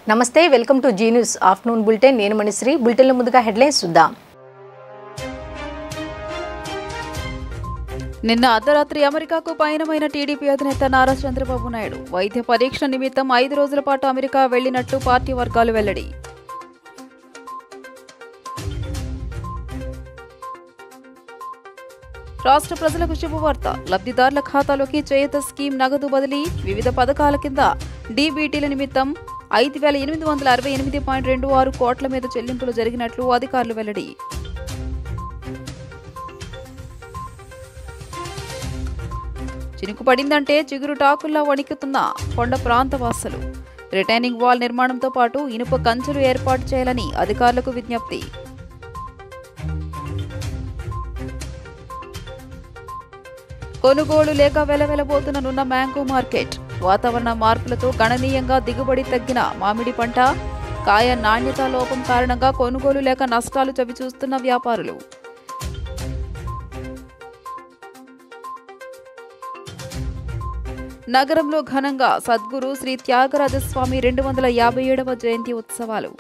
నమస్తే welcome to Zee News afternoon bulletin నేను మణిశ్రీ బులెటిన్లో ముందుగా హెడ్లైన్స్ చూద్దాం నిన్న అర్ధరాత్రి అమెరికాకు పయనమైన టీడీపీ అధినేత నారా చంద్రబాబు నాయుడు వైద్య పరీక్ష నిమిత్తం 5 రోజుల పాటు అమెరికా వెళ్లినట్లు పార్టీ వర్గాలు వెల్లడి. రాష్ట్ర ప్రజలకు శుభవార్త. లబ్ధిదారుల ఖాతాలోకి చేయూత స్కీమ్ నగదు బదిలీ. వివిధ పథకాల కింద డీబీటీల నిమిత్తం 5,868.26 కోట్ల మీద చెల్లింపులు జరిగినట్లు అధికారులు వెల్లడి. చినుకు పడిందంటే చిగురు టాకుల్లా వణికుతున్న కొండ ప్రాంత వాసులు. రిటైనింగ్ వాల్ నిర్మాణంతో పాటు ఇనుప కంచెలు ఏర్పాటు చేయాలని అధికారులకు విజ్ఞప్తి. కొనుగోలు లేక వెలవెలబోతున్న నున్న మ్యాంగో మార్కెట్. వాతావరణ మార్పులతో గణనీయంగా దిగుబడి తగ్గిన మామిడి పంట. కాయ నాణ్యత లోపం కారణంగా కొనుగోలు లేక నష్టాలు చవిచూస్తున్న వ్యాపారులు. నగరంలో ఘనంగా సద్గురు శ్రీ త్యాగరాజస్వామి 257వ జయంతి ఉత్సవాలు.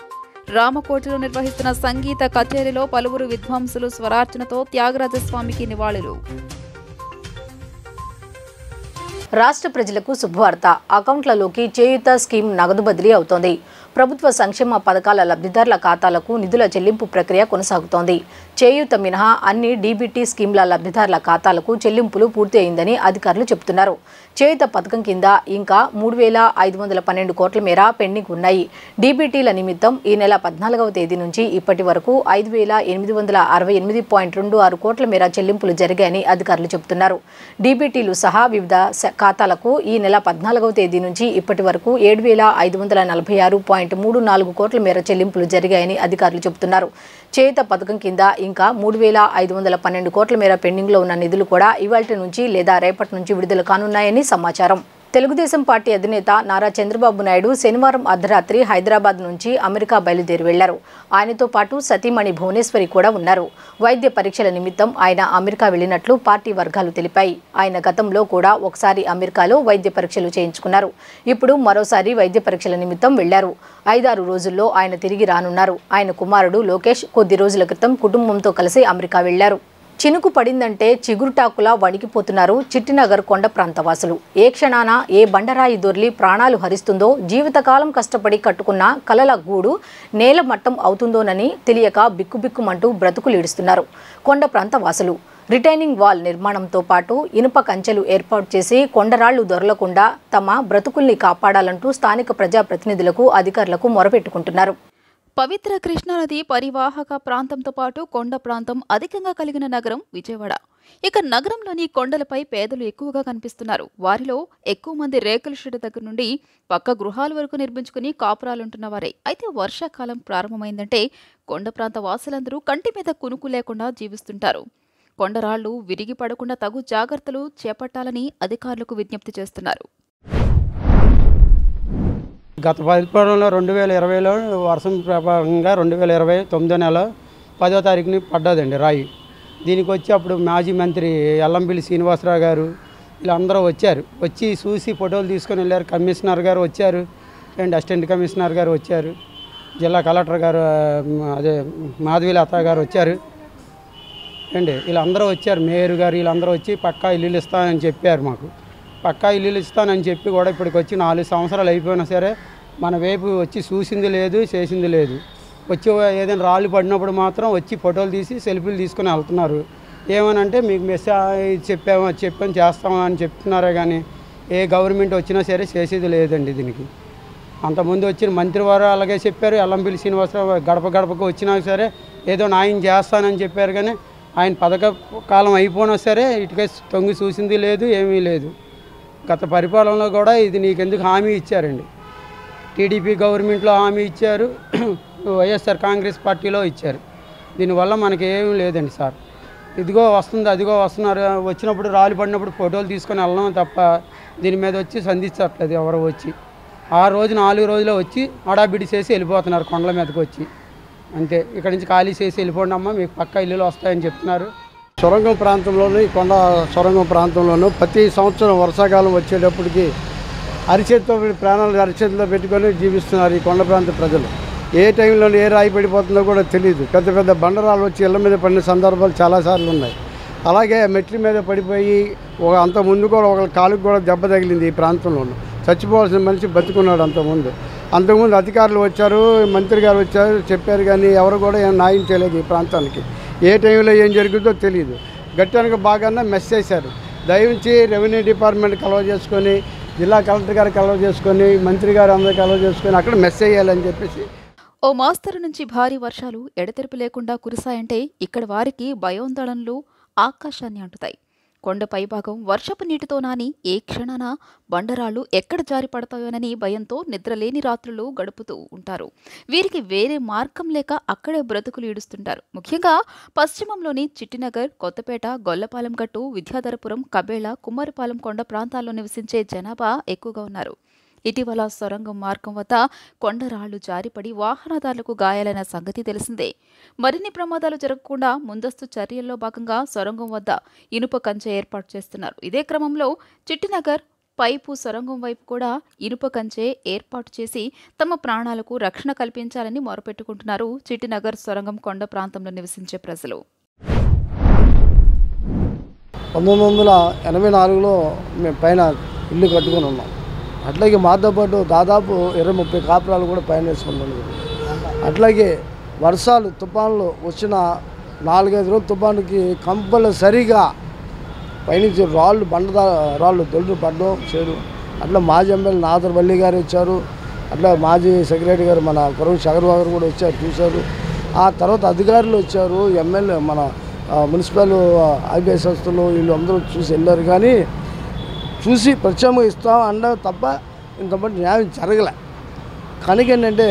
రామకోటలో నిర్వహిస్తున్న సంగీత కచేరీలో పలువురు విద్వాంసులు స్వరార్చనతో త్యాగరాజస్వామికి నివాళులు. రాష్ట్ర ప్రజలకు శుభవార్త. అకౌంట్లలోకి చేయూత స్కీమ్ నగదు బదిలీ అవుతోంది. ప్రభుత్వ సంక్షేమ పథకాల లబ్ధిదారుల ఖాతాలకు నిధుల చెల్లింపు ప్రక్రియ కొనసాగుతోంది. చేయూత మినహా అన్ని డీబీటీ స్కీమ్ల లబ్ధిదారుల ఖాతాలకు చెల్లింపులు పూర్తి అయిందని అధికారులు చెబుతున్నారు. చేయూత పథకం కింద ఇంకా 3,512 కోట్ల మేర పెండింగ్ ఉన్నాయి. డీబీటీల నిమిత్తం ఈ నెల 14వ తేదీ నుంచి ఇప్పటి వరకు 5,868.26 కోట్ల మేర చెల్లింపులు జరిగాయని అధికారులు చెబుతున్నారు. డీబీటీలు సహా వివిధ ఖాతాలకు ఈ నెల 14వ తేదీ నుంచి ఇప్పటి వరకు 7,546.34 కోట్ల మేర చెల్లింపులు జరిగాయని అధికారులు చెబుతున్నారు. చేయూత పథకం కింద ఇంకా 3,512 కోట్ల మేర పెండింగ్లో ఉన్న నిధులు కూడా ఇవాల్టి నుంచి లేదా రేపటి నుంచి విడుదల కానున్నాయని సమాచారం. తెలుగుదేశం పార్టీ అధినేత నారా చంద్రబాబు నాయుడు శనివారం అర్ధరాత్రి హైదరాబాద్ నుంచి అమెరికా బయలుదేరి వెళ్లారు. ఆయనతో పాటు సతీమణి భువనేశ్వరి కూడా ఉన్నారు. వైద్య పరీక్షల నిమిత్తం ఆయన అమెరికా వెళ్లినట్లు పార్టీ వర్గాలు తెలిపాయి. ఆయన గతంలో కూడా ఒకసారి అమెరికాలో వైద్య పరీక్షలు చేయించుకున్నారు. ఇప్పుడు మరోసారి వైద్య పరీక్షల నిమిత్తం వెళ్లారు. 5-6 రోజుల్లో ఆయన తిరిగి రానున్నారు. ఆయన కుమారుడు లోకేష్ కొద్ది రోజుల క్రితం కుటుంబంతో కలిసి అమెరికా వెళ్లారు. చినుకు పడిందంటే చిగురుటాకులా వణికిపోతున్నారు చిట్టినగర్ కొండ ప్రాంతవాసులు. ఏ క్షణాన ఏ బండరాయి దొర్లి ప్రాణాలు హరిస్తుందో, జీవితకాలం కష్టపడి కట్టుకున్న కలల గూడు నేల మట్టం అవుతుందోనని తెలియక బిక్కుబిక్కుమంటూ బ్రతుకులీడుస్తున్నారు కొండ ప్రాంతవాసులు. రిటైనింగ్ వాల్ నిర్మాణంతో పాటు ఇనుప కంచెలు ఏర్పాటు చేసి కొండరాళ్లు దొరలకుండా తమ బ్రతుకుల్ని కాపాడాలంటూ స్థానిక ప్రజాప్రతినిధులకు అధికారులకు మొరపెట్టుకుంటున్నారు. పవిత్ర కృష్ణానది పరివాహక ప్రాంతంతో పాటు కొండ ప్రాంతం అధికంగా కలిగిన నగరం విజయవాడ. ఇక నగరంలోని కొండలపై పేదలు ఎక్కువగా కనిపిస్తున్నారు. వారిలో ఎక్కువ మంది రేకుల షెడ్ దగ్గర నుండి పక్క గృహాల వరకు నిర్మించుకుని కాపురాలుంటున్న వారే. అయితే వర్షాకాలం ప్రారంభమైందంటే కొండ ప్రాంత వాసులందరూ కంటి మీద కునుకు లేకుండా జీవిస్తుంటారు. కొండరాళ్లు విరిగి పడకుండా తగు జాగ్రత్తలు చేపట్టాలని అధికారులకు విజ్ఞప్తి చేస్తున్నారు. గత పరిపాలనలో 2020లో వర్షం ప్రభావంగా 2029 నెల 10వ తారీఖుని పడ్డదండి రాయి. దీనికి వచ్చి అప్పుడు మాజీ మంత్రి ఎల్లంపల్లి శ్రీనివాసరావు గారు వీళ్ళందరూ వచ్చారు. వచ్చి చూసి ఫోటోలు తీసుకొని వెళ్ళారు. కమిషనర్ గారు వచ్చారు అండ్ అసిస్టెంట్ కమిషనర్ గారు వచ్చారు. జిల్లా కలెక్టర్ గారు అదే మాధవీలత గారు వచ్చారు అండి. వీళ్ళందరూ వచ్చారు. మేయర్ గారు వీళ్ళందరూ వచ్చి పక్కా ఇల్లులు ఇస్తానని చెప్పారు. మాకు పక్కా ఇల్లులు ఇస్తానని చెప్పి కూడా ఇప్పటికి వచ్చి 4 సంవత్సరాలు అయిపోయినా సరే మన వైపు వచ్చి చూసింది లేదు, చేసింది లేదు. వచ్చి ఏదైనా రాళ్ళు పడినప్పుడు మాత్రం వచ్చి ఫోటోలు తీసి సెల్ఫీలు తీసుకుని వెళ్తున్నారు. ఏమనంటే మీకు మెసేజ్ చెప్పాము చేస్తామని అని చెప్తున్నారే కానీ ఏ గవర్నమెంట్ వచ్చినా సరే చేసేది లేదండి. దీనికి అంతకుముందు వచ్చిన మంత్రి వారు అలాగే చెప్పారు. ఎల్లంపల్లి శ్రీనివాసరావు గడప గడపకు వచ్చినా సరే ఏదో న్యాయం చేస్తానని చెప్పారు కానీ ఆయన పథక కాలం అయిపోయినా సరే ఇటుకే తొంగి చూసింది లేదు, ఏమీ లేదు. గత పరిపాలనలో కూడా ఇది నీకెందుకు హామీ ఇచ్చారండి. టీడీపీ గవర్నమెంట్లో హామీ ఇచ్చారు, వైఎస్ఆర్ కాంగ్రెస్ పార్టీలో ఇచ్చారు. దీనివల్ల మనకి ఏమీ లేదండి సార్. ఇదిగో వస్తుంది అదిగో వస్తున్నారు. వచ్చినప్పుడు రాళ్ళు పడినప్పుడు ఫోటోలు తీసుకొని వెళ్ళడం తప్ప దీని మీద వచ్చి సంధించట్లేదు ఎవరు వచ్చి. 4 రోజుల్లో వచ్చి హడాబిడి చేసి వెళ్ళిపోతున్నారు కొండల మీదకి వచ్చి. అంతే, ఇక్కడ నుంచి ఖాళీ చేసి వెళ్ళిపోండి అమ్మ మీకు పక్కా ఇల్లులు వస్తాయని చెప్తున్నారు. సొరంగం ప్రాంతంలోనూ ఈ కొండ సొరంగం ప్రాంతంలోనూ ప్రతి సంవత్సరం వర్షాకాలం వచ్చేటప్పటికి అరిచేతితో ప్రాణాలు అరిచేతిలో పెట్టుకొని జీవిస్తున్నారు ఈ కొండ ప్రాంత ప్రజలు. ఏ టైంలో ఏ రాయి పడిపోతుందో కూడా తెలియదు. పెద్ద పెద్ద బండరాలు వచ్చి ఇళ్ళ మీద పడిన సందర్భాలు చాలాసార్లు ఉన్నాయి. అలాగే మెట్ల మీద పడిపోయి అంత ముందు కూడా ఒక కాలుకి కూడా దెబ్బ తగిలింది ఈ ప్రాంతంలో. చచ్చిపోవాల్సిన మనిషి బతుకున్నాడు అంతకుముందు అధికారులు వచ్చారు, మంత్రి గారు వచ్చారు, చెప్పారు, కానీ ఎవరు కూడా ఏం న్యాయం చేయలేదు ఈ ప్రాంతానికి. ఏ టైంలో ఏం జరుగుతుందో తెలియదు. గట్టానికి బాగానే మెస్ చేశారు. దయవుంచి రెవెన్యూ డిపార్ట్మెంట్ కలవ చేసుకొని, జిల్లా కలెక్టర్ గారు కలవ చేసుకొని, మంత్రి గారు అందరూ కలవ చేసుకొని అక్కడ మెస్ చేయాలని చెప్పేసి. ఓ మోస్తరు నుంచి భారీ వర్షాలు ఎడతెరిపి లేకుండా కురిశాయంటే ఇక్కడ వారికి భయోందోళనలు ఆకాశాన్ని అంటుతాయి. కొండ పైభాగం వర్షపు నీటితో నాని ఏ క్షణాన బండరాళ్లు ఎక్కడ జారి పడతాయోనని భయంతో నిద్రలేని రాత్రులు గడుపుతూ ఉంటారు. వీరికి వేరే మార్గం లేక అక్కడే బ్రతుకులు ఈడుస్తుంటారు. ముఖ్యంగా పశ్చిమంలోని చిట్టినగర్, కొత్తపేట, గొల్లపాలెం గట్టు, విద్యాధరపురం, కబేళ, కుమ్మరిపాలెం కొండ ప్రాంతాల్లో నివసించే జనాభా ఎక్కువగా ఉన్నారు. ఇటీవల సొరంగం మార్గం వద్ద కొండరాళ్లు జారిపడి వాహనదారులకు గాయాలైన సంగతి తెలిసిందే. మరిన్ని ప్రమాదాలు జరగకుండా ముందస్తు చర్యల్లో భాగంగా సొరంగం వద్ద ఇనుప కంచె ఏర్పాటు చేస్తున్నారు. ఇదే క్రమంలో చిట్టినగర్ పైపు సొరంగం వైపు కూడా ఇనుప కంచె ఏర్పాటు చేసి తమ ప్రాణాలకు రక్షణ కల్పించాలని మొరపెట్టుకుంటున్నారు చిట్టినగర్ సొరంగం కొండ ప్రాంతంలో నివసించే ప్రజలు. 1984లో మేము పైన ఇల్లు కట్టుకుని ఉన్నాం. అట్లాగే మాతో పాటు దాదాపు 20-30 కాపురాలు కూడా పైన వేసుకున్నాం. అట్లాగే వర్షాలు తుఫాన్లు వచ్చిన 4-5 రోజుల తుఫానుకి కంపల్సరిగా పైనుంచి రాళ్ళు దొడ్డు పడడం చేయడం. అట్లా మాజీ ఎమ్మెల్యే నాదర్వల్లి గారు వచ్చారు, అట్లా మాజీ సెక్రటరీ గారు మన కొరవు చగర్బాబు గారు కూడా వచ్చారు, చూశారు. ఆ తర్వాత అధికారులు వచ్చారు, ఎమ్మెల్యే మన మున్సిపల్ ఐబీఎస్ సంస్థలు వీళ్ళు అందరూ చూసి వెళ్ళారు. కానీ చూసి ప్రత్యేకంగా ఇస్తాం అన్నారు తప్ప ఇంతమంది న్యాయం జరగలే. కనుక ఏంటంటే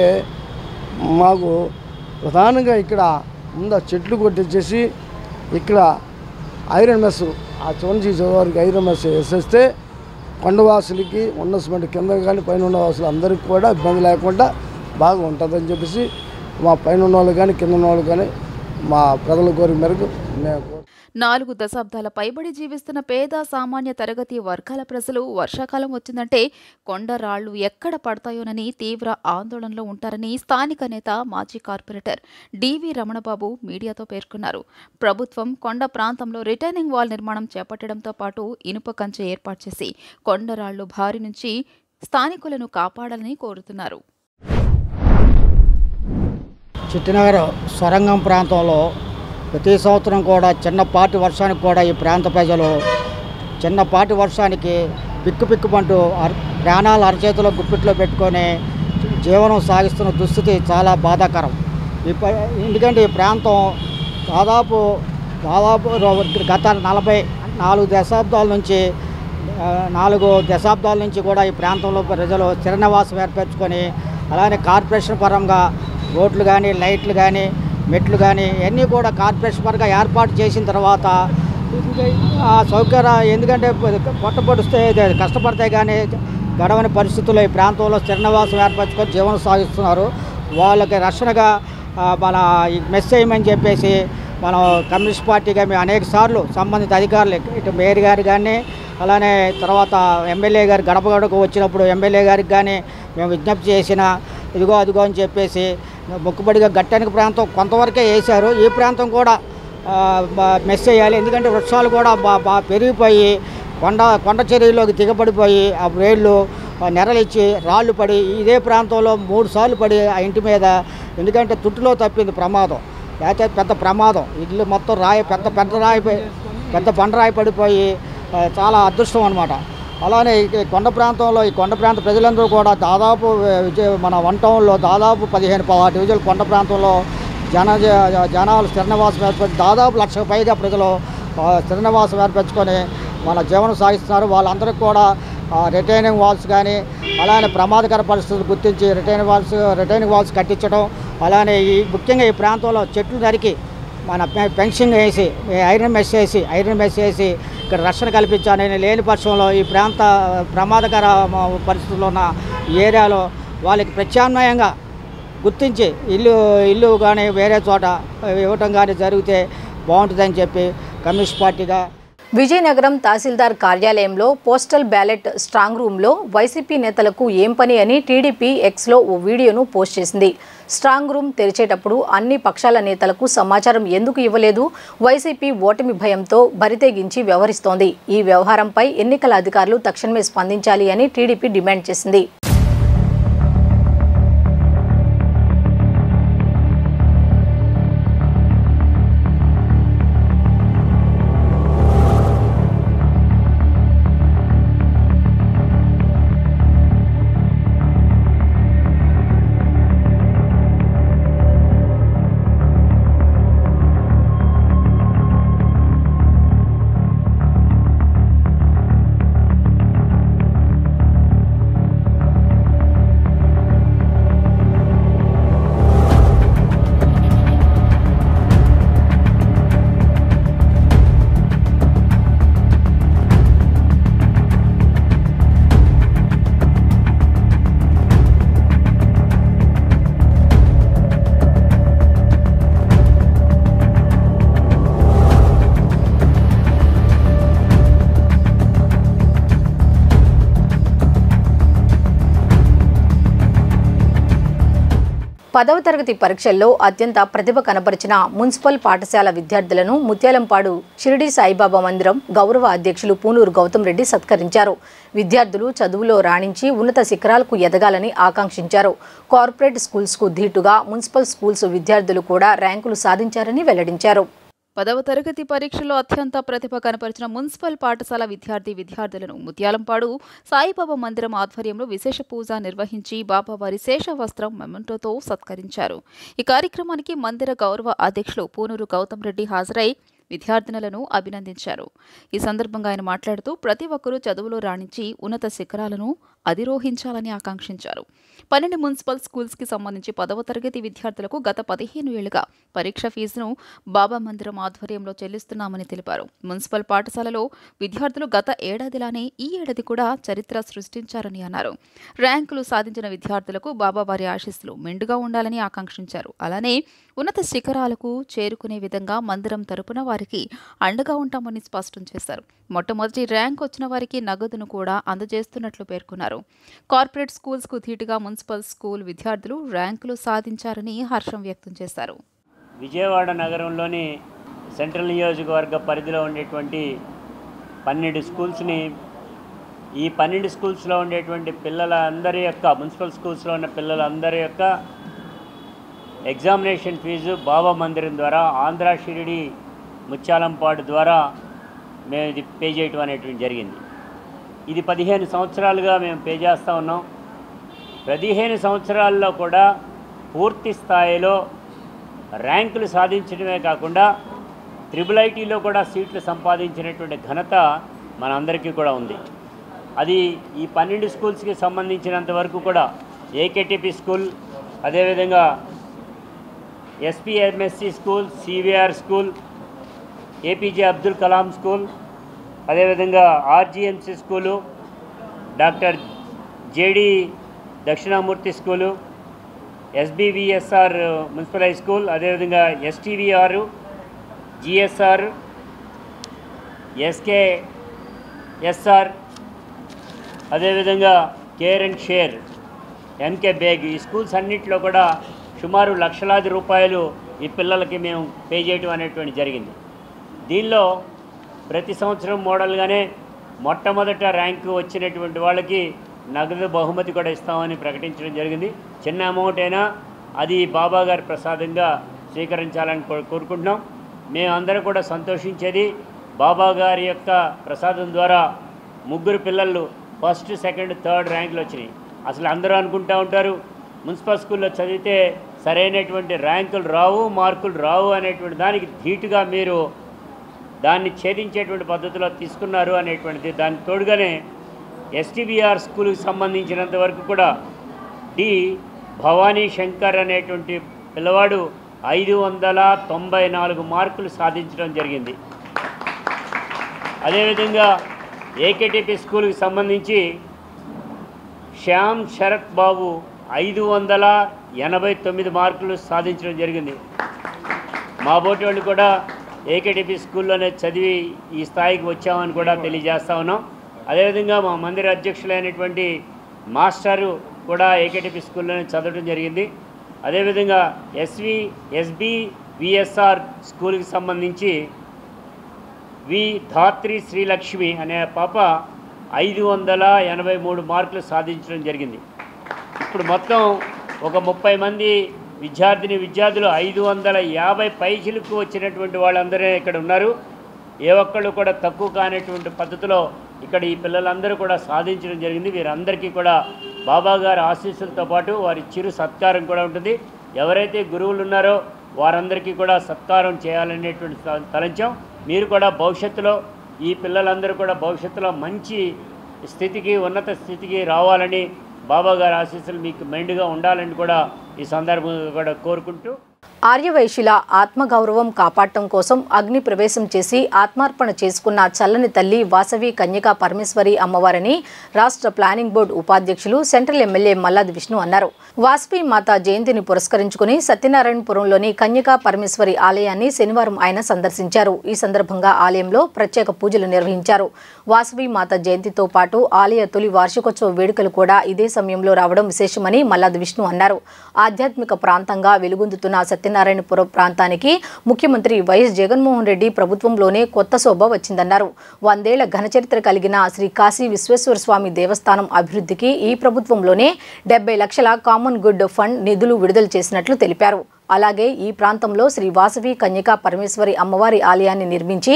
మాకు ప్రధానంగా ఇక్కడ ముందు చెట్లు కొట్టించేసి ఇక్కడ ఐరన్ మెస్ ఆ చివరి వారికి ఐరన్ మెస్ వేసేస్తే కొండవాసులకి ఉన్న సిమెంట్ కింద కానీ పైన ఉన్న వాసులు అందరికీ కూడా ఇబ్బంది లేకుండా బాగా ఉంటుందని చెప్పేసి మా పైన ఉన్న వాళ్ళు కానీ కింద ఉన్న వాళ్ళు కానీ మా ప్రజల కోరిక మేరకు 4 దశాబ్దాల పైబడి జీవిస్తున్న పేద సామాన్య తరగతి వర్గాల ప్రజలు వర్షాకాలం వచ్చిందంటే కొండ రాళ్లు ఎక్కడ పడతాయోనని తీవ్ర ఆందోళనలో ఉంటారని స్థానిక నేత మాజీ కార్పొరేటర్ డివి రమణబాబు మీడియాతో పేర్కొన్నారు. ప్రభుత్వం కొండ ప్రాంతంలో రిటైనింగ్ వాల్ నిర్మాణం చేపట్టడంతో పాటు ఇనుప కంచె ఏర్పాటు చేసి కొండరాళ్లు భారీ నుంచి స్థానికులను కాపాడాలని కోరుతున్నారు. చిట్టినగర్ సొరంగం ప్రాంతంలో ప్రతి సంవత్సరం కూడా చిన్నపాటి వర్షానికి కూడా ఈ ప్రాంత ప్రజలు చిన్నపాటి వర్షానికి పిక్కుమంటూ ప్రాణాలు అరచేతిలో గుప్పిట్లో పెట్టుకొని జీవనం సాగిస్తున్న దుస్థితి చాలా బాధాకరం. ఎందుకంటే ఈ ప్రాంతం దాదాపు గత 4 దశాబ్దాల నుంచి కూడా ఈ ప్రాంతంలో ప్రజలు స్థిరనివాసం ఏర్పరచుకొని అలానే కార్పొరేషన్ పరంగా రోడ్లు కానీ లైట్లు కానీ మెట్లు కానీ ఇవన్నీ కూడా కార్పొరేషన్ పరంగా ఏర్పాటు చేసిన తర్వాత ఆ సౌకర్యం ఎందుకంటే పొట్టపొడిస్తే కష్టపడితే కానీ గడవని పరిస్థితుల్లో ఈ ప్రాంతంలో స్థిరనివాసం ఏర్పరచుకొని జీవనం సాగిస్తున్నారు. వాళ్ళకి రక్షణగా మన మెస్ చేయమని చెప్పేసి మనం కమ్యూనిస్ట్ పార్టీగా మేము అనేక సార్లు సంబంధిత అధికారులు ఇటు మేయర్ గారు కానీ అలానే తర్వాత ఎమ్మెల్యే గారు గడపకు వచ్చినప్పుడు ఎమ్మెల్యే గారికి కానీ మేము విజ్ఞప్తి చేసిన ఇదిగో అదిగో అని చెప్పేసి మొక్కుబడిగా గట్టానికి ప్రాంతం కొంతవరకే వేశారు. ఈ ప్రాంతం కూడా మెస్ చేయాలి. ఎందుకంటే వృక్షాలు కూడా బాగా పెరిగిపోయి కొండ చర్యలోకి దిగబడిపోయి ఆ వేళ్ళు నెరలిచ్చి రాళ్ళు పడి ఇదే ప్రాంతంలో 3 సార్లు పడి ఆ ఇంటి మీద ఎందుకంటే తుట్టులో తప్పింది ప్రమాదం, లేకపోతే పెద్ద ప్రమాదం. ఇల్లు మొత్తం పెద్ద బండరాయి పడిపోయి చాలా అదృష్టం అన్నమాట. అలానే ఈ కొండ ప్రాంత ప్రజలందరూ కూడా దాదాపు మన వన్ టౌన్లో దాదాపు 15-16 డివిజన్ల కొండ ప్రాంతంలో జనాలు స్థిరనివాసం ఏర్పడి దాదాపు 1,00,000 పైగా ప్రజలు స్థిరనివాసం ఏర్పరచుకొని మన జీవనం సాగిస్తున్నారు. వాళ్ళందరికీ కూడా రిటైనింగ్ వాల్స్ కానీ అలానే ప్రమాదకర పరిస్థితులు గుర్తించి రిటైనింగ్ వాల్స్ కట్టించడం, అలానే ముఖ్యంగా ఈ ప్రాంతంలో చెట్లు నరికి మన ఫెన్సింగ్ వేసి ఐరన్ మెస్ వేసి ఇక్కడ రక్షణ కల్పించాలని లేని పక్షంలో ఈ ప్రాంత ప్రమాదకర పరిస్థితుల్లో ఉన్న ఏరియాలో వాళ్ళకి ప్రత్యామ్నాయంగా గుర్తించి ఇల్లు కానీ వేరే చోట ఇవ్వటం కానీ జరిగితే బాగుంటుందని చెప్పి కమ్యూనిస్ట్ పార్టీగా విజయనగరం తహసీల్దార్ కార్యాలయంలో పోస్టల్ బ్యాలెట్ స్ట్రాంగ్ రూమ్లో వైసీపీ నేతలకు ఏం పని అని టీడీపీ ఎక్స్లో ఓ వీడియోను పోస్ట్ చేసింది. స్ట్రాంగ్ రూమ్ తెరిచేటప్పుడు అన్ని పక్షాల నేతలకు సమాచారం ఎందుకు ఇవ్వలేదు? వైసీపీ ఓటమి భయంతో బరితెగించి వ్యవహరిస్తోంది. ఈ వ్యవహారంపై ఎన్నికల అధికారులు తక్షణమే స్పందించాలి అని టీడీపీ డిమాండ్ చేసింది. పదవ తరగతి పరీక్షల్లో అత్యంత ప్రతిభ కనబరిచిన మున్సిపల్ పాఠశాల విద్యార్థులను ముత్యాలంపాడు షిరిడి సాయిబాబా మందిరం గౌరవ అధ్యక్షులు పూనూరు గౌతమ్ రెడ్డి సత్కరించారు. విద్యార్థులు చదువులో రాణించి ఉన్నత శిఖరాలకు ఎదగాలని ఆకాంక్షించారు. కార్పొరేట్ స్కూల్స్కు ధీటుగా మున్సిపల్ స్కూల్స్ విద్యార్థులు కూడా ర్యాంకులు సాధించారని వెల్లడించారు. 10వ తరగతి పరీక్షలో అత్యంత ప్రతిభ కనపరిచిన మున్సిపల్ పాఠశాల విద్యార్థులను ముత్యాలంపాడు సాయిబాబా మందిరం ఆధ్వర్యంలో విశేష పూజ నిర్వహించి బాబావారి శేష వస్త్రం మెమంటోతో సత్కరించారు. ఈ కార్యక్రమానికి మందిర గౌరవ అధ్యక్షులు పూనూరు గౌతమ్ రెడ్డి హాజరై విద్యార్థినులను అభినందించారు. ఈ సందర్భంగా ఆయన మాట్లాడుతూ ప్రతి ఒక్కరూ చదువులో రాణించి ఉన్నత శిఖరాలను అధిరోహించాలని ఆకాంక్షించారు. 12 మున్సిపల్ స్కూల్స్కి సంబంధించి 10వ తరగతి విద్యార్థులకు గత 15 ఏళ్లుగా పరీక్ష ఫీజును బాబా మందిరం ఆధ్వర్యంలో చెల్లిస్తున్నామని తెలిపారు. మున్సిపల్ పాఠశాలలో విద్యార్థులు గత ఏడాదిలానే ఈ ఏడాది కూడా చరిత్ర సృష్టించారని అన్నారు. ర్యాంకులు సాధించిన విద్యార్థులకు బాబావారి ఆశీస్సులు మెండుగా ఉండాలని ఆకాంక్షించారు. అలానే ఉన్నత శిఖరాలకు చేరుకునే విధంగా మందిరం తరపున వారికి అండగా ఉంటామని స్పష్టం చేశారు. మొట్టమొదటి ర్యాంక్ వచ్చిన వారికి నగదును కూడా అందజేస్తున్నట్లు పేర్కొన్నారు. కార్పొరేట్ స్కూల్స్కు ధీటుగా మున్సిపల్ స్కూల్ విద్యార్థులు ర్యాంకులు సాధించారని హర్షం వ్యక్తం చేశారు. విజయవాడ నగరంలోని సెంట్రల్ నియోజకవర్గ పరిధిలో ఉండేటువంటి 12 స్కూల్స్ని ఈ 12 స్కూల్స్లో ఉండేటువంటి పిల్లలందరి యొక్క మున్సిపల్ స్కూల్స్లో ఉన్న పిల్లలందరి యొక్క ఎగ్జామినేషన్ ఫీజు బాబా మందిరం ద్వారా ఆంధ్ర షిరిడి ముత్యాలంపాడు ద్వారా మేము ఇది పే చేయటం అనేటువంటి జరిగింది. ఇది 15 సంవత్సరాలుగా మేము పే చేస్తూ ఉన్నాం. 15 సంవత్సరాల్లో కూడా పూర్తి స్థాయిలో ర్యాంకులు సాధించడమే కాకుండా IIITలో కూడా సీట్లు సంపాదించినటువంటి ఘనత మనందరికీ కూడా ఉంది. అది ఈ 12 స్కూల్స్కి సంబంధించినంత వరకు కూడా ఏకేటీపీ స్కూల్, అదేవిధంగా SPMSC school, CVR school, APJ Abdul Kalam school, అదేవిధంగా RGMC school, doctor JD Dakshinamurthy school, SBVSR municipal high school, అదేవిధంగా ఎస్టీవీఆర్, జిఎస్ఆర్, ఎస్కేఎస్ఆర్, అదేవిధంగా care and share, MK Baig, ఈ స్కూల్స్ అన్నింటిలో కూడా సుమారు లక్షలాది రూపాయలు ఈ పిల్లలకి మేము పే చేయడం అనేటువంటి జరిగింది. దీనిలో ప్రతి సంవత్సరం మోడల్గానే మొట్టమొదట ర్యాంకు వచ్చినటువంటి వాళ్ళకి నగదు బహుమతి కూడా ఇస్తామని ప్రకటించడం జరిగింది. చిన్న అమౌంట్ అయినా అది బాబా గారి ప్రసాదంగా స్వీకరించాలని కోరుకుంటున్నాం. మేమందరం కూడా సంతోషించేది బాబా గారి యొక్క ప్రసాదం ద్వారా 3 పిల్లలు ఫస్ట్, సెకండ్, థర్డ్ ర్యాంకులు వచ్చినాయి. అసలు అందరూ అనుకుంటూ ఉంటారు మున్సిపల్ స్కూల్లో చదివితే సరైనటువంటి ర్యాంకులు రావు, మార్కులు రావు అనేటువంటి దానికి ధీటుగా మీరు దాన్ని ఛేదించేటువంటి పద్ధతిలో తీసుకున్నారు అనేటువంటిది. దానికి తోడుగానే ఎస్టీవీఆర్ స్కూల్కి సంబంధించినంత వరకు కూడా డి భవానీ శంకర్ అనేటువంటి పిల్లవాడు 594 మార్కులు సాధించడం జరిగింది. అదేవిధంగా ఏకేటీపీ స్కూల్కి సంబంధించి శ్యామ్ శరత్ బాబు 589 మార్కులు సాధించడం జరిగింది. మా బోటి వాళ్ళు కూడా ఏకేటీపీ స్కూల్లోనే చదివి ఈ స్థాయికి వచ్చామని కూడా తెలియజేస్తా ఉన్నాం. అదేవిధంగా మా మందిర అధ్యక్షులైనటువంటి మాస్టరు కూడా ఏకేటీపీ స్కూల్లోనే చదవడం జరిగింది. అదేవిధంగా ఎస్బి విఎస్ఆర్ స్కూల్కి సంబంధించి వి ధాత్రి శ్రీలక్ష్మి అనే పాప 583 మార్కులు సాధించడం జరిగింది. ఇప్పుడు మొత్తం ఒక 30 మంది విద్యార్థులు 550 పైచిలకు వచ్చినటువంటి వాళ్ళందరూ ఇక్కడ ఉన్నారు. ఏ ఒక్కళ్ళు కూడా తక్కువ కానటువంటి పద్ధతిలో ఇక్కడ ఈ పిల్లలందరూ కూడా సాధించడం జరిగింది. వీరందరికీ కూడా బాబా గారి ఆశీస్సులతో పాటు వారి చిరు సత్కారం కూడా ఉంటుంది. ఎవరైతే గురువులు ఉన్నారో వారందరికీ కూడా సత్కారం చేయాలనేటువంటి తలంచాం. మీరు కూడా భవిష్యత్తులో ఈ పిల్లలందరూ కూడా భవిష్యత్తులో మంచి స్థితికి ఉన్నత స్థితికి రావాలని బాబా గారి ఆశీస్సులు మీకు మెండుగా ఉండాలని కూడా ఈ సందర్భంగా కూడా కోరుకుంటూ ఆర్యవైశ్యుల ఆత్మగౌరవం కాపాడటం కోసం అగ్ని ప్రవేశం చేసి ఆత్మార్పణ చేసుకున్న చల్లని తల్లి వాసవి కన్యకా పరమేశ్వరి అమ్మవారిని రాష్ట్ర ప్లానింగ్ బోర్డు ఉపాధ్యక్షులు సెంట్రల్ ఎమ్మెల్యే మల్లాది విష్ణు అన్నారు. వాసవి మాత జయంతిని పురస్కరించుకుని సత్యనారాయణపురంలోని కన్యకా పరమేశ్వరి ఆలయాన్ని శనివారం ఆయన సందర్శించారు. ఈ సందర్భంగా ఆలయంలో ప్రత్యేక పూజలు నిర్వహించారు. వాసవి మాత జయంతితో పాటు ఆలయ తొలి వార్షికోత్సవ వేడుకలు కూడా ఇదే సమయంలో రావడం విశేషమని మల్లాది విష్ణు అన్నారు. ఆధ్యాత్మిక ప్రాంతంగా వెలుగొందుతున్న సత్యనారాయణపురం ప్రాంతానికి ముఖ్యమంత్రి వైఎస్ జగన్మోహన్ రెడ్డి ప్రభుత్వంలోనే కొత్త శోభ వచ్చిందన్నారు. 100 ఏళ్ల ఘనచరిత్ర కలిగిన శ్రీ కాశీ విశ్వేశ్వర స్వామి దేవస్థానం అభివృద్ధికి ఈ ప్రభుత్వంలోనే 70 లక్షల కామన్ గుడ్ ఫండ్ నిధులు విడుదల చేసినట్లు తెలిపారు. అలాగే ఈ ప్రాంతంలో శ్రీ వాసవి కన్యకా పరమేశ్వరి అమ్మవారి ఆలయాన్ని నిర్మించి